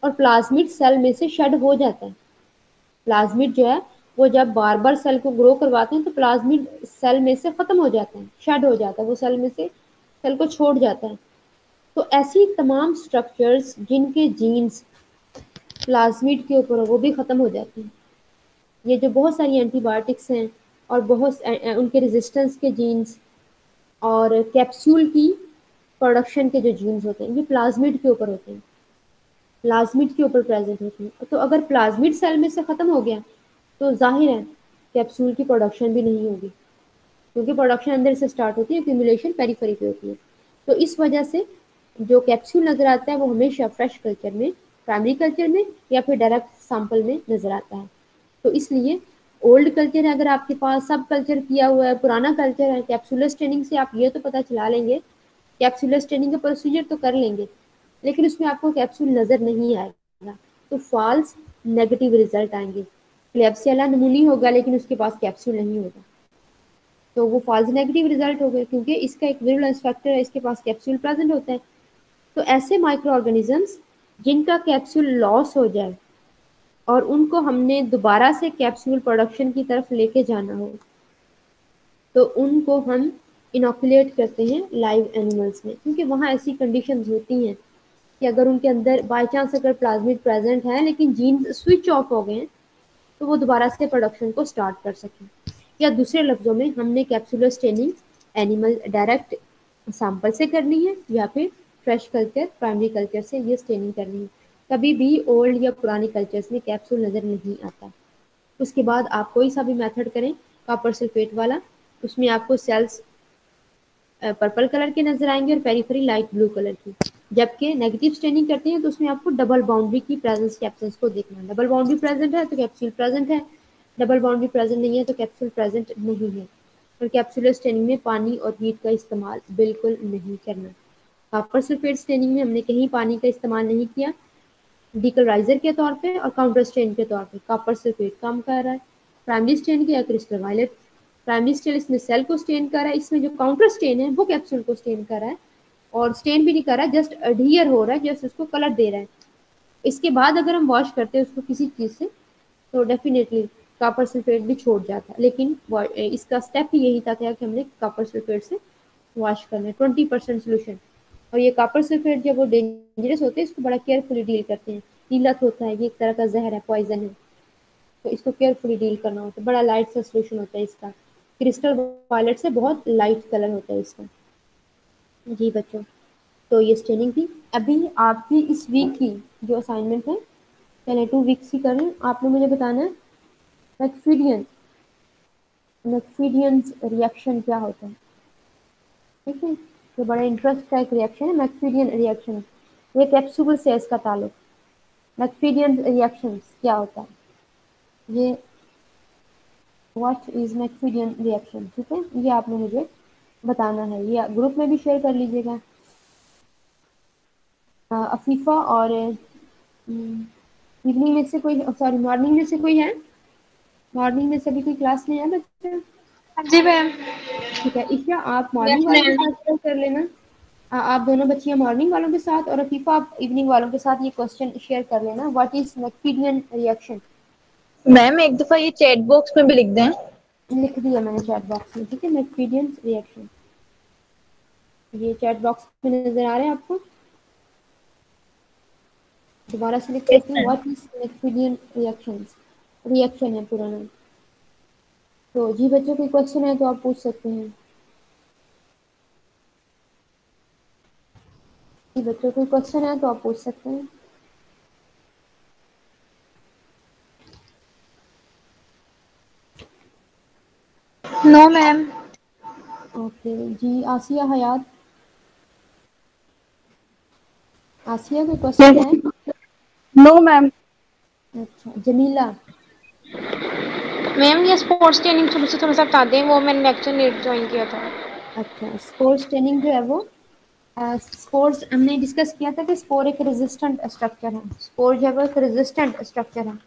और प्लाज्मिड सेल में से शेड हो जाता है। प्लाज्मिड जो है वो जब बार बार सेल को ग्रो करवाते हैं तो प्लाज्मिड सेल में से खत्म हो जाता है, शेड हो जाता है, वो सेल में से सेल को छोड़ जाता है। तो ऐसी तमाम स्ट्रक्चर्स जिनके जीन्स प्लाज्मिड के ऊपर वो भी खत्म हो जाते हैं। ये जो बहुत सारी एंटीबायोटिक्स हैं और बहुत उनके रेजिस्टेंस के जीन्स और कैप्सूल की प्रोडक्शन के जो जीन्स होते हैं ये प्लाज्मिड के ऊपर होते हैं, प्लाज्मिड के ऊपर प्रेजेंट होते हैं। तो अगर प्लाज्मिड सेल में से खत्म हो गया तो जाहिर है कैप्सूल की प्रोडक्शन भी नहीं होगी, क्योंकि प्रोडक्शन अंदर से स्टार्ट होती है, एक्यूमुलेशन पेरिफेरी पे होती है। तो इस वजह से जो कैप्सूल नजर आता है वो हमेशा फ्रेश कल्चर में, प्राइमरी कल्चर में या फिर डायरेक्ट सैंपल में नजर आता है। तो इसलिए ओल्ड कल्चर है अगर आपके पास, सब कल्चर किया हुआ है, पुराना कल्चर है, कैप्सूलर स्टेनिंग से आप ये तो पता चला लेंगे, कैप्सूलर स्टेनिंग का प्रोसीजर तो कर लेंगे, लेकिन उसमें आपको कैप्सूल नजर नहीं आएगा, तो फॉल्स नेगेटिव रिजल्ट आएंगे। क्लेब्सियला नमूनी होगा लेकिन उसके पास कैप्सूल नहीं होगा, तो वो फॉल्स नेगेटिव रिजल्ट हो गए, क्योंकि इसका एक विरुलेंस फैक्टर है, इसके पास कैप्सूल प्रेजेंट होता है। तो ऐसे माइक्रो ऑर्गेनिजम्स जिनका कैप्सूल लॉस हो जाए और उनको हमने दोबारा से कैप्सूल प्रोडक्शन की तरफ लेके जाना हो, तो उनको हम इनोकुलेट करते हैं लाइव एनिमल्स में, क्योंकि वहाँ ऐसी कंडीशंस होती हैं कि अगर उनके अंदर बाई चांस अगर प्लाज्मिड प्रेजेंट है लेकिन जीन स्विच ऑफ हो गए हैं तो वो दोबारा से प्रोडक्शन को स्टार्ट कर सकें। या दूसरे लफ्जों में हमने capsular staining animal direct sample से करनी है या फिर फ्रेश कल्चर प्राइमरी कल्चर से ये स्टेनिंग करनी है। कभी भी ओल्ड या पुरानी कल्चर्स में कैप्सूल नज़र नहीं आता। उसके बाद आप कोई सा भी मेथड करें कॉपर सल्फेट वाला, उसमें आपको सेल्स पर्पल कलर के नजर आएंगे और पेरिफेरी लाइट ब्लू कलर की। जबकि नेगेटिव स्टेनिंग करते हैं तो उसमें आपको डबल बाउंड्री की प्रेजेंस की एब्सेंस को देखना है। डबल बाउंड्री प्रेजेंट है तो कैप्सूल प्रेजेंट है, डबल बाउंड्री प्रेजेंट नहीं है तो कैप्सूल प्रेजेंट नहीं है। और कैप्सूलर स्टेनिंग में पानी और हीट का इस्तेमाल बिल्कुल नहीं करना। कॉपर सल्फेट स्टेनिंग में हमने कहीं पानी का इस्तेमाल नहीं किया, डिकलराइजर के तौर पे और काउंटर स्टेन के तौर पे कॉपर सल्फेट काम कर रहा है। प्राइमरी स्टेन किया क्रिस्टल वायलेट, प्राइमरी स्टेन इसमें सेल को स्टेन कर रहा है, इसमें जो काउंटर स्टेन है वो कैप्सूल को स्टेन कर रहा है, और स्टेन भी नहीं कर रहा है, जस्ट अडहियर हो रहा है, जस्ट उसको कलर दे रहा है। इसके बाद अगर हम वॉश करते हैं उसको किसी चीज़ से तो डेफिनेटली कॉपर सल्फेट भी छोड़ जाता है, लेकिन इसका स्टेप ही यही था कि हमने कॉपर सल्फेट से वॉश करना है 20% सोल्यूशन। और ये कॉपर सल्फेट जब वो डेंजरस होते हैं इसको बड़ा केयरफुली डील करते हैं, नीलत होता है, ये एक तरह का जहर है, पॉइजन है, तो इसको केयरफुली डील करना होता है। बड़ा लाइट सा सोल्यूशन होता है इसका, क्रिस्टल वायलेट से बहुत लाइट कलर होता है इसका। जी बच्चों, तो ये स्टेनिंग थी। अभी आपकी इस वीक की जो असाइनमेंट है, पहले 2 वीक्स की करें, आपने मुझे बताना है मैक्फीडियन, मैक्फीडियंस रिएक्शन क्या होता है। ठीक है, ये बड़ा इंटरेस्ट का एक रिएक्शन है मैक्फीडियन रिएक्शन, ये कैप्सूल से इसका ताल्लुक। मैक्फीडियन रिएक्शन क्या होता है, ये व्हाट इज मैक्फीडियन रिएक्शन, ठीक है, ये आपने मुझे बताना है, ये ग्रुप में भी शेयर कर लीजिएगा। अफीफा और इवनिंग में से कोई, सॉरी मॉर्निंग में से कोई है, मॉर्निंग में से भी कोई क्लास में है बच्चा। हाँ जी मैम। ठीक है ईशा, आप मॉर्निंग यस वालों के मैम। साथ शेयर कर लेना। आप दोनों बच्चियां मॉर्निंग वालों के साथ और अफीफा आप इवनिंग वालों के साथ ये क्वेश्चन शेयर कर लेना, व्हाट इज मैक्फीडियन रिएक्शन। मैम एक दफा ये चैट बॉक्स में भी लिख दें। लिख दिया मैंने चैट बॉक्स में, ठीक है, मैक्फीडियन रिएक्शन, ये चैट बॉक्स में नजर आ रहे हैं आपको। दोबारा से लिख यस सकते हैं, मैम। व्हाट इज सेनेक्टिवियन रिएक्शंस, रिएक्शन है पूरा नाम। तो जी बच्चों, कोई क्वेश्चन है तो आप पूछ सकते हैं। जी बच्चों, कोई क्वेश्चन है तो आप पूछ सकते हैं। No ma'am. ओके जी, आसिया हयात, आसिया कोई क्वेश्चन है? No ma'am. अच्छा, जमीला। मैम ये स्पोर्ट्स ट्रेनिंग शुरू से थोड़ा सा बता दें, वो मैंने लेक्चर लेट ज्वाइन किया था। अच्छा, स्पोर्ट्स ट्रेनिंग जो है वो स्पोर्स हमने डिस्कस किया था कि स्पोर एक रेजिस्टेंट स्ट्रक्चर है। स्पोर जो है वो एक रेजिस्टेंट स्ट्रक्चर है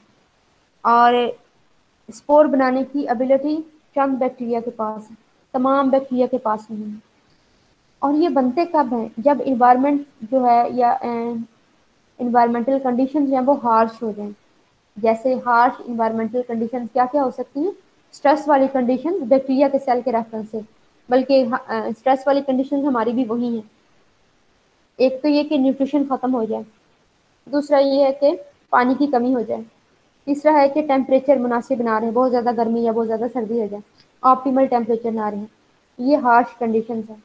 और स्पोर बनाने की एबिलिटी चंद बैक्टीरिया के पास है, तमाम बैक्टीरिया के पास नहीं है। और ये बनते कब हैं? जब इन्वायरमेंट जो है या इन्वायरमेंटल कंडीशंस हैं वो हार्श हो जाएं। जैसे हार्श इन्वायरमेंटल कंडीशंस क्या क्या हो सकती हैं? स्ट्रेस वाली कंडीशन बैक्टीरिया के सेल के रेफरेंस से, बल्कि स्ट्रेस वाली कंडीशन हमारी भी वही हैं। एक तो ये कि न्यूट्रिशन खत्म हो जाए, दूसरा ये है कि पानी की कमी हो जाए, तीसरा है कि टेम्परेचर मुनासिब ना रहे, बहुत ज़्यादा गर्मी या बहुत ज़्यादा सर्दी हो जाए, ऑप्टिमल टेम्परेचर ना रहे। ये हार्श कंडीशंस हैं।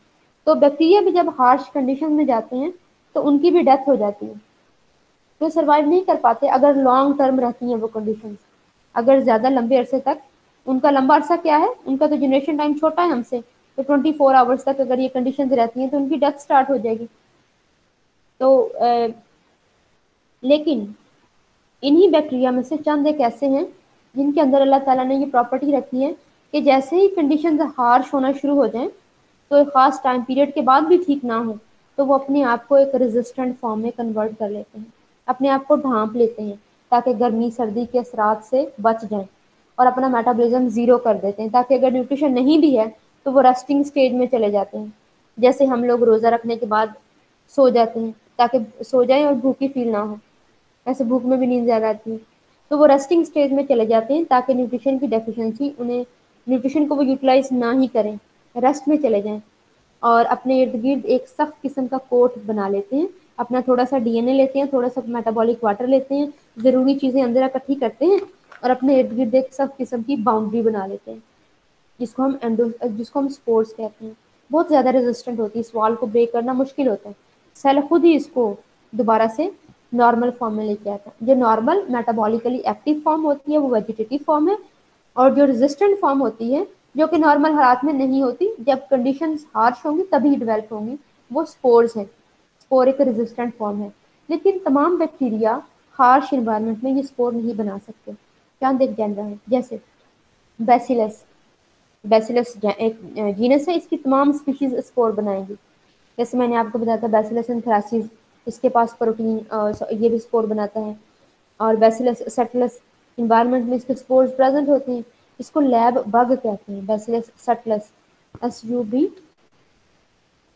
तो बैक्टीरिया भी जब हार्श कंडीशन में जाते हैं तो उनकी भी डेथ हो जाती है, तो सर्वाइव नहीं कर पाते अगर लॉन्ग टर्म रहती हैं वो कंडीशंस। अगर ज़्यादा लंबे अरसे तक, उनका लंबा अरसा क्या है, उनका तो जनरेशन टाइम छोटा है हमसे, तो 24 आवर्स तक अगर ये कंडीशंस रहती हैं तो उनकी डेथ स्टार्ट हो जाएगी। तो लेकिन इन्हीं बैक्टीरिया में से चंद एक ऐसे हैं जिनके अंदर अल्लाह ताला ने ये प्रॉपर्टी रखी है कि जैसे ही कंडीशंस हार्श होना शुरू हो जाएं, तो एक ख़ास टाइम पीरियड के बाद भी ठीक ना हो, तो वो अपने आप को एक रेजिस्टेंट फॉर्म में कन्वर्ट कर लेते हैं, अपने आप को ढांप लेते हैं ताकि गर्मी सर्दी के असरात से बच जाएं और अपना मेटाबॉलिज्म ज़ीरो कर देते हैं, ताकि अगर न्यूट्रिशन नहीं भी है तो वो रेस्टिंग स्टेज में चले जाते हैं। जैसे हम लोग रोज़ा रखने के बाद सो जाते हैं ताकि सो जाएं और भूखी फील ना हो, ऐसे भूख में भी नींद ज़्यादा आती है, तो वो रेस्टिंग स्टेज में चले जाते हैं ताकि न्यूट्रिशन की डेफिशिएंसी उन्हें, न्यूट्रिशन को वो यूटिलाइज ना ही करें, रेस्ट में चले जाएं और अपने इर्द गिर्द एक सख्त किस्म का कोट बना लेते हैं। अपना थोड़ा सा डीएनए लेते हैं, थोड़ा सा मेटाबॉलिक वाटर लेते हैं, ज़रूरी चीज़ें अंदर इकट्ठी करते हैं और अपने इर्द गिर्द एक सख्त किस्म की बाउंड्री बना लेते हैं, जिसको हम स्पोर्स कहते हैं। बहुत ज़्यादा रेजिस्टेंट होती है, इस वॉल को ब्रेक करना मुश्किल होता है। सेल खुद ही इसको दोबारा से नॉर्मल फॉर्म में लेके आता है। जो नॉर्मल मेटाबॉलिकली एक्टिव फॉर्म होती है वो वेजिटेटिव फॉर्म है, और जो रेजिस्टेंट फॉर्म होती है जो कि नॉर्मल हालात में नहीं होती, जब कंडीशंस हार्श होंगी तभी डेवलप होंगी, वो स्पोर्स है। स्पोर एक रेजिस्टेंट फॉर्म है, लेकिन तमाम बैक्टीरिया हार्श इन्वायरमेंट में ये स्पोर नहीं बना सकते। चंद एक जनरा है, जैसे बैसिलस। बैसिलस एक जीनस है, इसकी तमाम स्पीशीज स्पोर बनाएंगी। जैसे मैंने आपको बताया था बैसिलस एंथ्रासिस, इसके पास प्रोटीन ये भी स्पोर बनाता है। और बैसिलस सटलस, इन्वायरमेंट में इसके स्पोर्स प्रेजेंट होते हैं, इसको लैब बग कहते हैं। बैसिलस सटलस, SUB,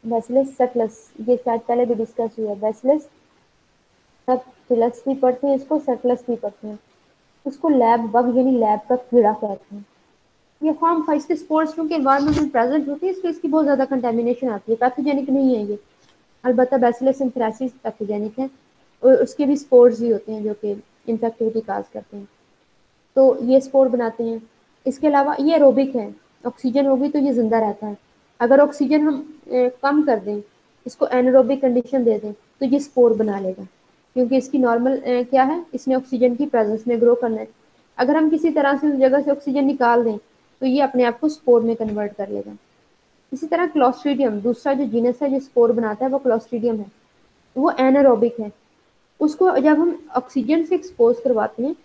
बैसिलस सटलस, ये शायद पहले भी डिस्कस हुआ है। बैसिलस सटलस भी पढ़ते हैं इसको, सटलस भी पढ़ते हैं। इसको लैब बग यानी लैब का कीड़ा कहते हैं। ये फॉर्म का इसके स्पोर्स क्योंकि एनवायरमेंट में प्रेजेंट होती है, इसलिए इसकी बहुत ज़्यादा कंटेमिनेशन आती है, पैथोजेनिक नहीं है ये। अलबत्ता बैसिलस एंथ्रासिस पैथोजेनिक है और उसके भी स्पोर्स ही होते हैं जो कि इन्फेक्टिविटी काज करते हैं, तो ये स्पोर बनाते हैं। इसके अलावा ये एरोबिक है, ऑक्सीजन होगी तो ये जिंदा रहता है। अगर ऑक्सीजन हम कम कर दें, इसको एनारोबिक कंडीशन दे दें, तो ये स्पोर बना लेगा, क्योंकि इसकी नॉर्मल क्या है, इसने ऑक्सीजन की प्रेजेंस में ग्रो करना है। अगर हम किसी तरह से उस जगह से ऑक्सीजन निकाल दें तो ये अपने आप को स्पोर में कन्वर्ट कर लेगा। इसी तरह क्लोस्ट्रीडियम, दूसरा जो जीनस है जो स्पोर बनाता है वो क्लोस्ट्रीडियम है, वो एनारोबिक है। उसको जब हम ऑक्सीजन से एक्सपोज करवाते हैं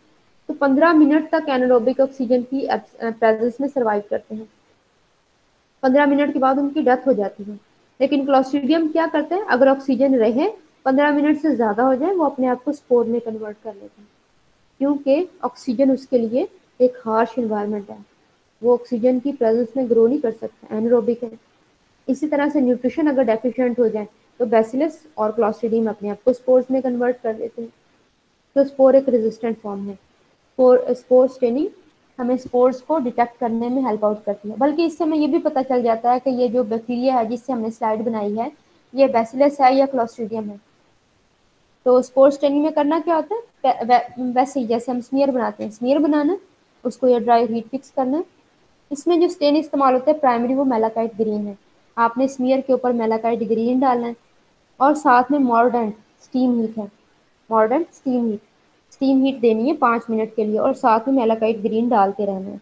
तो 15 मिनट तक एनारोबिक ऑक्सीजन की प्रेजेंस में सर्वाइव करते हैं, 15 मिनट के बाद उनकी डेथ हो जाती है। लेकिन क्लोस्ट्रीडियम क्या करते हैं, अगर ऑक्सीजन रहे 15 मिनट से ज़्यादा हो जाए, वो अपने आप को स्पोर में कन्वर्ट कर लेते हैं, क्योंकि ऑक्सीजन उसके लिए एक हार्श इन्वायरमेंट है, वो ऑक्सीजन की प्रेजेंस में ग्रो नहीं कर सकता, एनारोबिक है। इसी तरह से न्यूट्रिशन अगर डेफिशिएंट हो जाए तो बैसिलस और क्लोस्ट्रीडियम अपने आप को स्पोर्स में कन्वर्ट कर देते हैं। तो स्पोर एक रेजिस्टेंट फॉर्म है। स्पोर स्टेनिंग हमें स्पोर्स को डिटेक्ट करने में हेल्प आउट करती है, बल्कि इससे हमें ये भी पता चल जाता है कि ये जो बैक्टीरिया है जिससे हमने स्लाइड बनाई है, ये बैसिलस है या क्लोस्ट्रीडियम है। तो स्पोर्ट्स ट्रेनिंग में करना क्या होता है, वैसे ही जैसे हम स्मीयर बनाते हैं, स्मीयर बनाना, उसको या ड्राई हीट फिक्स करना है। इसमें जो स्टेन इस्तेमाल होता है प्राइमरी वो मेलाकाइट ग्रीन है। आपने स्मीयर के ऊपर मेलाकाइट ग्रीन डालना है और साथ में मॉर्डेंट स्टीम हीट है, मॉर्डेंट स्टीम हीट देनी है 5 मिनट के लिए और साथ में मेलाकाइट ग्रीन डालते रहना है।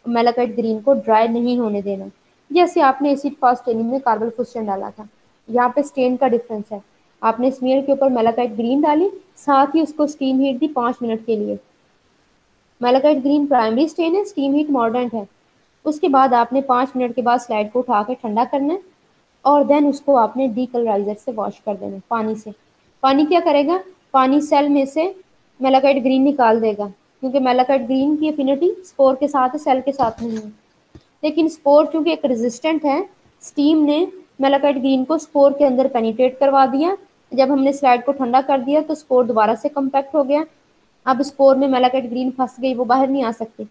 मेलाकाइट ग्रीन को ड्राई नहीं होने देना, जैसे आपने एसिड फास्ट ट्रेनिंग में कार्बन फुस्टन डाला था। यहाँ पे स्टेन का डिफरेंस है, आपने स्मीयर के ऊपर मेलाकाइट ग्रीन डाली, साथ ही उसको स्टीम हीट दी 5 मिनट के लिए। मेलाकाइट ग्रीन प्राइमरी स्टेन है, स्टीम हीट मॉर्डेंट है। उसके बाद आपने 5 मिनट के बाद स्लाइड को उठा के ठंडा करना है और देन उसको आपने डीकलराइजर से वॉश कर देना है पानी से। पानी क्या करेगा, पानी सेल में से मेलाकाइट ग्रीन निकाल देगा, क्योंकि मेलाकाइट ग्रीन की एफिनिटी स्पोर के साथ है, सेल के साथ नहीं है। लेकिन स्पोर चूंकि एक रेजिस्टेंट है, स्टीम ने मेलाकाइट ग्रीन को स्पोर के अंदर पेनिट्रेट करवा दिया। जब हमने स्लाइड को ठंडा कर दिया तो स्पोर दोबारा से कम्पैक्ट हो गया। अब स्पोर में मेलाकाइट ग्रीन फंस गई, वो बाहर नहीं आ सकती।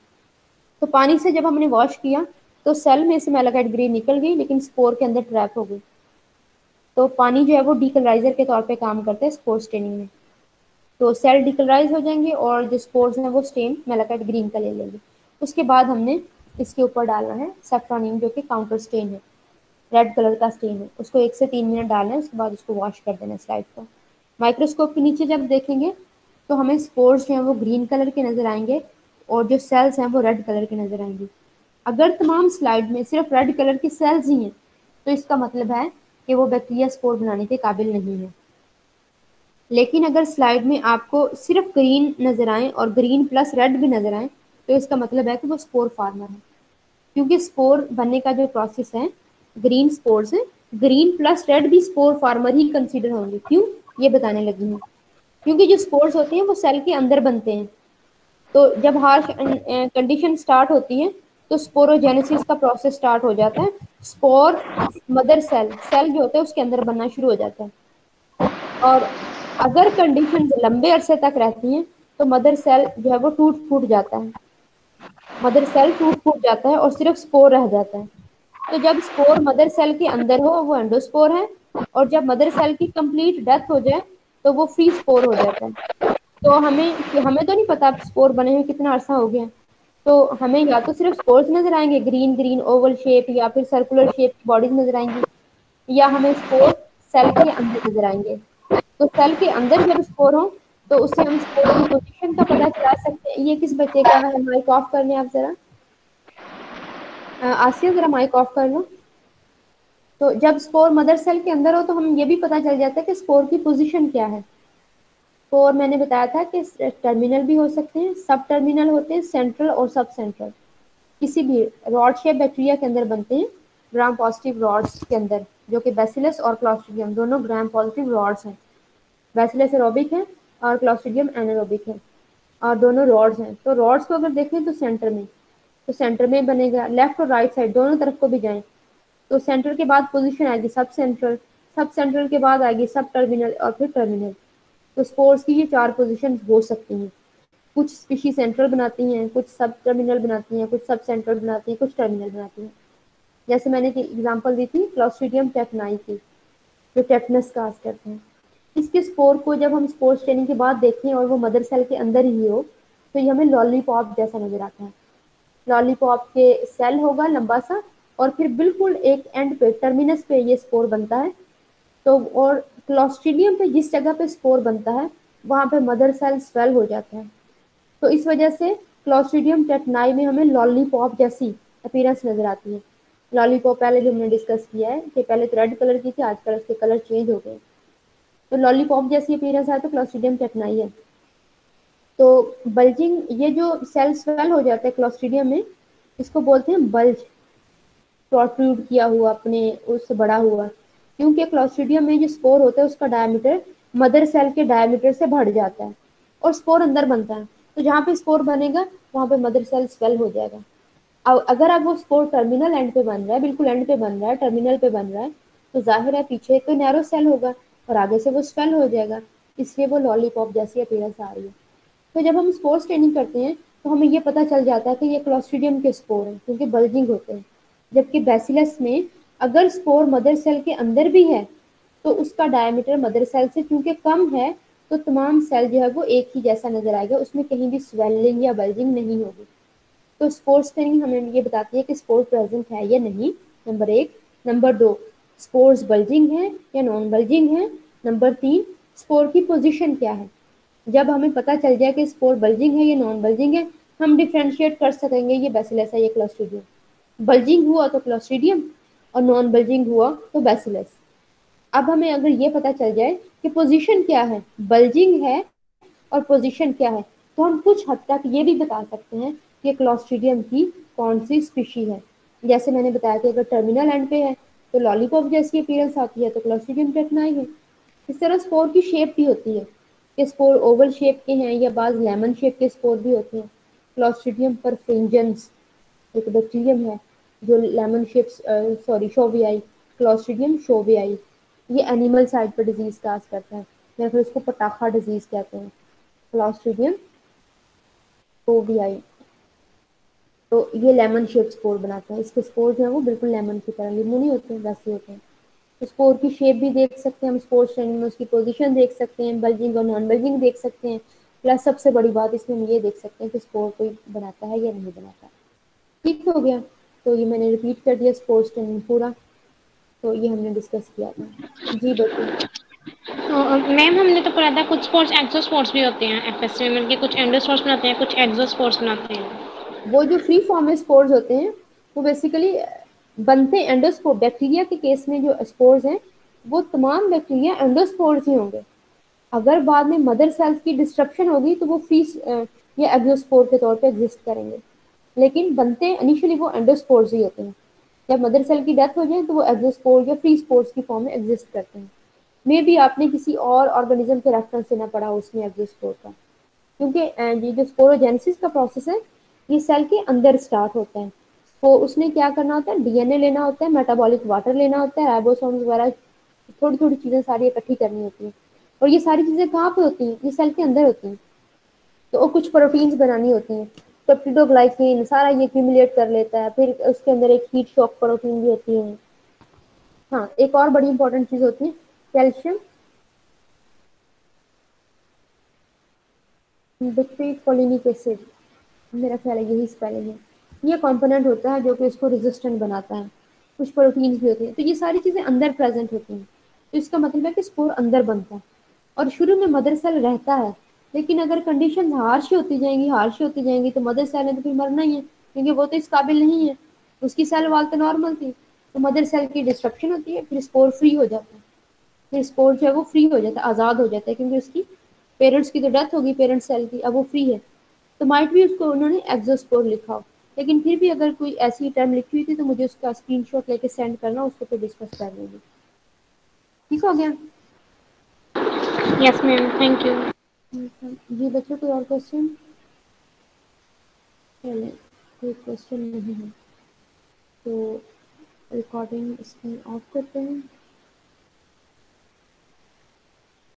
तो पानी से जब हमने वॉश किया तो सेल में से मेलाकाइट ग्रीन निकल गई, लेकिन स्पोर के अंदर ट्रैप हो गई। तो पानी जो है वो डीकलराइजर के तौर पे काम करता है स्पोर स्टेनिंग में। तो सेल डिकलराइज हो जाएंगे और जो स्पोर्स हैं वो स्टेन मेलाकाइट ग्रीन का ले लेंगे। उसके बाद हमने इसके ऊपर डालना है सेफ्रॉनिन, जो कि काउंटर स्टेन है, रेड कलर का स्टेन है। उसको 1 से 3 मिनट डालना है, उसके बाद उसको वॉश कर देना है स्लाइड को। माइक्रोस्कोप के नीचे जब देखेंगे तो हमें स्पोर्स जो हैं वो ग्रीन कलर के नजर आएंगे और जो सेल्स हैं वो रेड कलर के नजर आएंगे। अगर तमाम स्लाइड में सिर्फ रेड कलर की सेल्स ही हैं तो इसका मतलब है कि वो बैक्टीरिया स्पोर बनाने के काबिल नहीं है। लेकिन अगर स्लाइड में आपको सिर्फ ग्रीन नजर आए और ग्रीन प्लस रेड भी नजर आए तो इसका मतलब है कि वो स्पोर फार्मर है, क्योंकि स्पोर बनने का जो प्रोसेस है, ग्रीन स्पोर्स है, ग्रीन प्लस रेड भी स्पोर फार्मर ही कंसीडर होंगे। क्यों, ये बताने लगी हूँ। क्योंकि जो स्पोर्स होते हैं वो सेल के अंदर बनते हैं। तो जब हार्श कंडीशन स्टार्ट होती है तो स्पोरोजेनेसिस का प्रोसेस स्टार्ट हो जाता है। स्पोर मदर सेल जो होता है उसके अंदर बनना शुरू हो जाता है। और अगर कंडीशन लंबे अरसे तक रहती हैं तो मदर सेल जो है वो टूट फूट जाता है, मदर सेल टूट फूट जाता है और सिर्फ स्पोर रह जाता है। तो जब स्पोर मदर सेल के अंदर हो वो एंडोस्पोर है, और जब मदर सेल की कंप्लीट डेथ हो जाए तो वो फ्री स्पोर हो जाता है। तो हमें तो नहीं पता स्पोर बने हुए कितना अरसा हो गया, तो हमें या तो सिर्फ स्पोर्स नजर आएंगे ग्रीन ग्रीन ओवल शेप या फिर सर्कुलर शेप की बॉडीज नजर आएंगी, या हमें स्पोर सेल के अंदर नजर आएंगे। तो सेल के अंदर जब स्पोर हो तो उससे हम स्पोर की पोजीशन का पता चला सकते हैं। ये किस बच्चे का है, माइक ऑफ कर लें आप जरा। आसिया जरा माइक ऑफ कर लो। तो जब स्पोर मदर सेल के अंदर हो तो हम ये भी पता चल जाता है कि स्पोर की पोजीशन क्या है। स्पोर मैंने बताया था कि टर्मिनल भी हो सकते हैं, सब टर्मिनल होते हैं, सेंट्रल और सब सेंट्रल। किसी भी रॉड शेप बैक्टीरिया के अंदर बनते हैं, ग्राम पॉजिटिव रॉड्स के अंदर, जो कि बैसिलस और क्लॉस्ट्रिडियम दोनों ग्राम पॉजिटिव रॉड्स हैं। बैसिलस एरोबिक है और क्लॉस्ट्रिडियम एनारोबिक है, और दोनों रॉड्स हैं। तो रॉड्स को अगर देखें तो सेंटर में बनेगा, लेफ्ट और राइट साइड दोनों तरफ को भी जाएं तो सेंटर के बाद पोजीशन आएगी सब सेंट्रल के बाद आएगी सब टर्मिनल और फिर टर्मिनल। तो स्पोर्स की ये 4 पोजीशन हो सकती हैं। कुछ स्पीशीज सेंट्रल बनाती हैं, कुछ सब टर्मिनल बनाती हैं, कुछ सब सेंट्रल बनाती हैं, कुछ टर्मिनल बनाती हैं। जैसे मैंने एग्जांपल दी थी क्लॉस्ट्रिडियम टेटनाई की, जो टेटनस काज करते हैं। इसके स्पोर को जब हम स्पोर स्टेनिंग के बाद देखें और वो मदर सेल के अंदर ही हो तो ये हमें लॉलीपॉप जैसा नजर आता है। लॉलीपॉप के सेल होगा लंबा सा और फिर बिल्कुल एक एंड पे टर्मिनस पे ये स्पोर बनता है। तो और क्लॉस्ट्रिडियम पे जिस जगह पे स्पोर बनता है वहां पे मदर सेल स्वेल हो जाता है। तो इस वजह से क्लॉस्ट्रिडियम टेटनाई में हमें लॉलीपॉप जैसी अपीयरेंस नजर आती है। लॉलीपॉप पहले जो हमने डिस्कस किया है कि पहले तो रेड कलर की थी, आजकल उसके कलर चेंज हो गए। तो लॉलीपॉप जैसी अपीयरेंस है तो क्लॉस्ट्रिडियम टेटनाई है। तो बल्जिंग, ये जो सेल स्वेल हो जाता है क्लॉस्ट्रिडियम में, इसको बोलते हैं बल्ज, प्रोट्रूड किया हुआ, अपने उससे बड़ा हुआ। क्योंकि क्लॉस्ट्रिडियम में जो स्पोर होता है उसका डायमीटर मदर सेल के डायमीटर से बढ़ जाता है और स्पोर अंदर बनता है। तो जहाँ पे स्पोर बनेगा वहां पे मदर सेल स्वेल हो जाएगा। अब अगर अब वो स्पोर टर्मिनल एंड पे बन रहा है, बिल्कुल एंड पे बन रहा है, टर्मिनल पे बन रहा है, तो जाहिर है पीछे तो नैरो सेल होगा और आगे से वो स्वेल हो जाएगा, इसलिए वो लॉलीपॉप जैसी अपीयरेंस आ रही है। तो जब हम स्पोर स्टेनिंग करते हैं तो हमें ये पता चल जाता है कि ये क्लॉस्ट्रिडियम के स्पोर हैं, क्योंकि बल्जिंग होते हैं। जबकि बैसिलस में अगर स्पोर मदर सेल के अंदर भी है तो उसका डायमीटर मदर सेल से क्योंकि कम है तो तमाम सेल जो है वो एक ही जैसा नजर आएगा, उसमें कहीं भी स्वेलिंग या बल्जिंग नहीं होगी। तो स्पोर स्टेनिंग हमें ये बताती है कि स्पोर प्रेजेंट है या नहीं, नंबर 1। नंबर 2, स्पोर्स बल्जिंग है या नॉन बल्जिंग है। नंबर 3, स्पोर की पोजीशन क्या है। जब हमें पता चल जाए कि स्पोर बल्जिंग है या नॉन बल्जिंग है, हम डिफ्रेंशिएट कर सकेंगे ये बैसिलस है या क्लोस्ट्रीडियम। बल्जिंग हुआ तो क्लोस्ट्रीडियम और नॉन बल्जिंग हुआ तो बैसिलस। अब हमें अगर ये पता चल जाए कि पोजीशन क्या है, बल्जिंग है और पोजीशन क्या है, तो हम कुछ हद तक ये भी बता सकते हैं कि क्लोस्ट्रीडियम की कौन सी स्पीशी है। जैसे मैंने बताया कि अगर टर्मिनल एंड पे है तो लॉलीपॉप जैसी अपीयरेंस आती है तो क्लोस्ट्रीडियम टेक्नाई है। इस तरह स्पोर की शेप भी होती है कि स्पोर ओवल शेप के हैं या बाज लेमन शेप के स्पोर भी होते हैं। क्लोस्ट्रीडियम परफ्रिंजेंस एक बैक्टीरियम है जो लेमन शेप, सॉरी शोवियाई, क्लोस्ट्रीडियम शोवियाई, ये एनिमल साइड पर डिजीज काज करता है या फिर उसको पटाखा डिजीज कहते हैं, क्लोस्ट्रीडियम शोवियाई। तो ये लेमन शेप स्पोर बनाते हैं, इसके स्पोर जो है वो बिल्कुल लेमन की तरह लिमोनी होते हैं, वैसे होते हैं। तो स्पोर की शेप भी देख सकते हैं हम स्पोर स्ट्रेंड में, उसकी पोजीशन देख सकते हैं, बल्जिंग और नॉन बल्जिंग देख सकते हैं। प्लस सबसे बड़ी बात इसमें हम ये देख सकते हैं कि स्पोर कोई बनाता है या नहीं बनाता। ठीक हो गया। तो ये मैंने रिपीट कर दिया स्पोर स्ट्रेंड पूरा, तो ये हमने डिस्कस किया था। जी बच्चों। मैम हमने तो पढ़ा था कुछ स्पोर्ट्स एक्सो स्पोर्ट्स भी होते हैं एफएस में, मतलब कि कुछ एंडो स्पोर्ट्स बनाते हैं, कुछ एक्सो स्पोर्ट्स बनाते हैं। वो जो फ्री फॉर्म में स्पोर्स होते हैं वो बेसिकली बनते हैं एंडोस्पोर। बैक्टीरिया के केस में जो स्पोर्स हैं वो तमाम बैक्टीरिया एंडोस्पोर्स ही होंगे। अगर बाद में मदर सेल्स की डिस्ट्रप्शन होगी तो वो फ्री या एग्जोस्पोर के तौर पे एग्जिस्ट करेंगे, लेकिन बनते इनिशियली वो एंडोस्पोर्स ही होते हैं। जब मदर सेल की डेथ हो जाए तो वो एग्जोस्पोर या फ्री स्पोर्स की फॉर्म में एग्जिस्ट करते हैं। मे भी आपने किसी और ऑर्गेनिज्म के रेफरेंस से ना पढ़ा उसमें एग्जोस्पोर का, क्योंकि ये जो स्पोरोजेनेसिस का प्रोसेस है ये सेल के अंदर स्टार्ट होता है। तो उसने क्या करना होता है, डीएनए लेना होता है, मेटाबॉलिक वाटर लेना होता है, राइबोसोम्स वगैरह थोड़ी थोड़ी चीजें सारी इकट्ठी करनी होती हैं। और ये सारी चीजें कहाँ पे होती हैं, ये सेल के अंदर होती हैं। तो वो कुछ प्रोटीन्स बनानी होती हैं, पेप्टिडोग्लाइकेन सारा ये एक्यूमुलेट कर लेता है, फिर उसके अंदर एक हीट शॉक प्रोटीन भी होती है। हाँ, एक और बड़ी इंपॉर्टेंट चीज होती है कैल्शियम बिट्रिकोलिनिक एसिड, मेरा ख्याल है यही स्पेलिंग है। ये कंपोनेंट होता है जो कि इसको रेजिस्टेंट बनाता है। कुछ प्रोटीन्स भी होते हैं, तो ये सारी चीजें अंदर प्रेजेंट होती हैं। तो इसका मतलब है कि स्पोर अंदर बनता है और शुरू में मदर सेल रहता है। लेकिन अगर कंडीशन हार्श होती जाएंगी तो मदर सेल ने तो फिर मरना ही है, क्योंकि वो तो इस काबिल नहीं है। उसकी सेल वाल तो नॉर्मल थी, तो मदर सेल की डिस्ट्रप्शन होती है, फिर स्पोर फ्री हो जाता है। फिर स्पोर जो है वो फ्री हो जाता है, आज़ाद हो जाता है, क्योंकि उसकी पेरेंट्स की तो डेथ होगी, पेरेंट्स सेल की, अब वो फ्री है। तो माइट भी उसको उन्होंने एक्सोस्पोर लिखा हो, लेकिन फिर भी अगर कोई ऐसी टर्म लिखी हुई थी तो मुझे उसका स्क्रीनशॉट लेके सेंड करना, उसको फिर डिस्कस कर लेंगे। ठीक हो गया। Yes ma'am, thank you. जी बच्चों, कोई और क्वेश्चन? चले, कोई क्वेश्चन नहीं है तो रिकॉर्डिंग इसकी ऑफ करते हैं।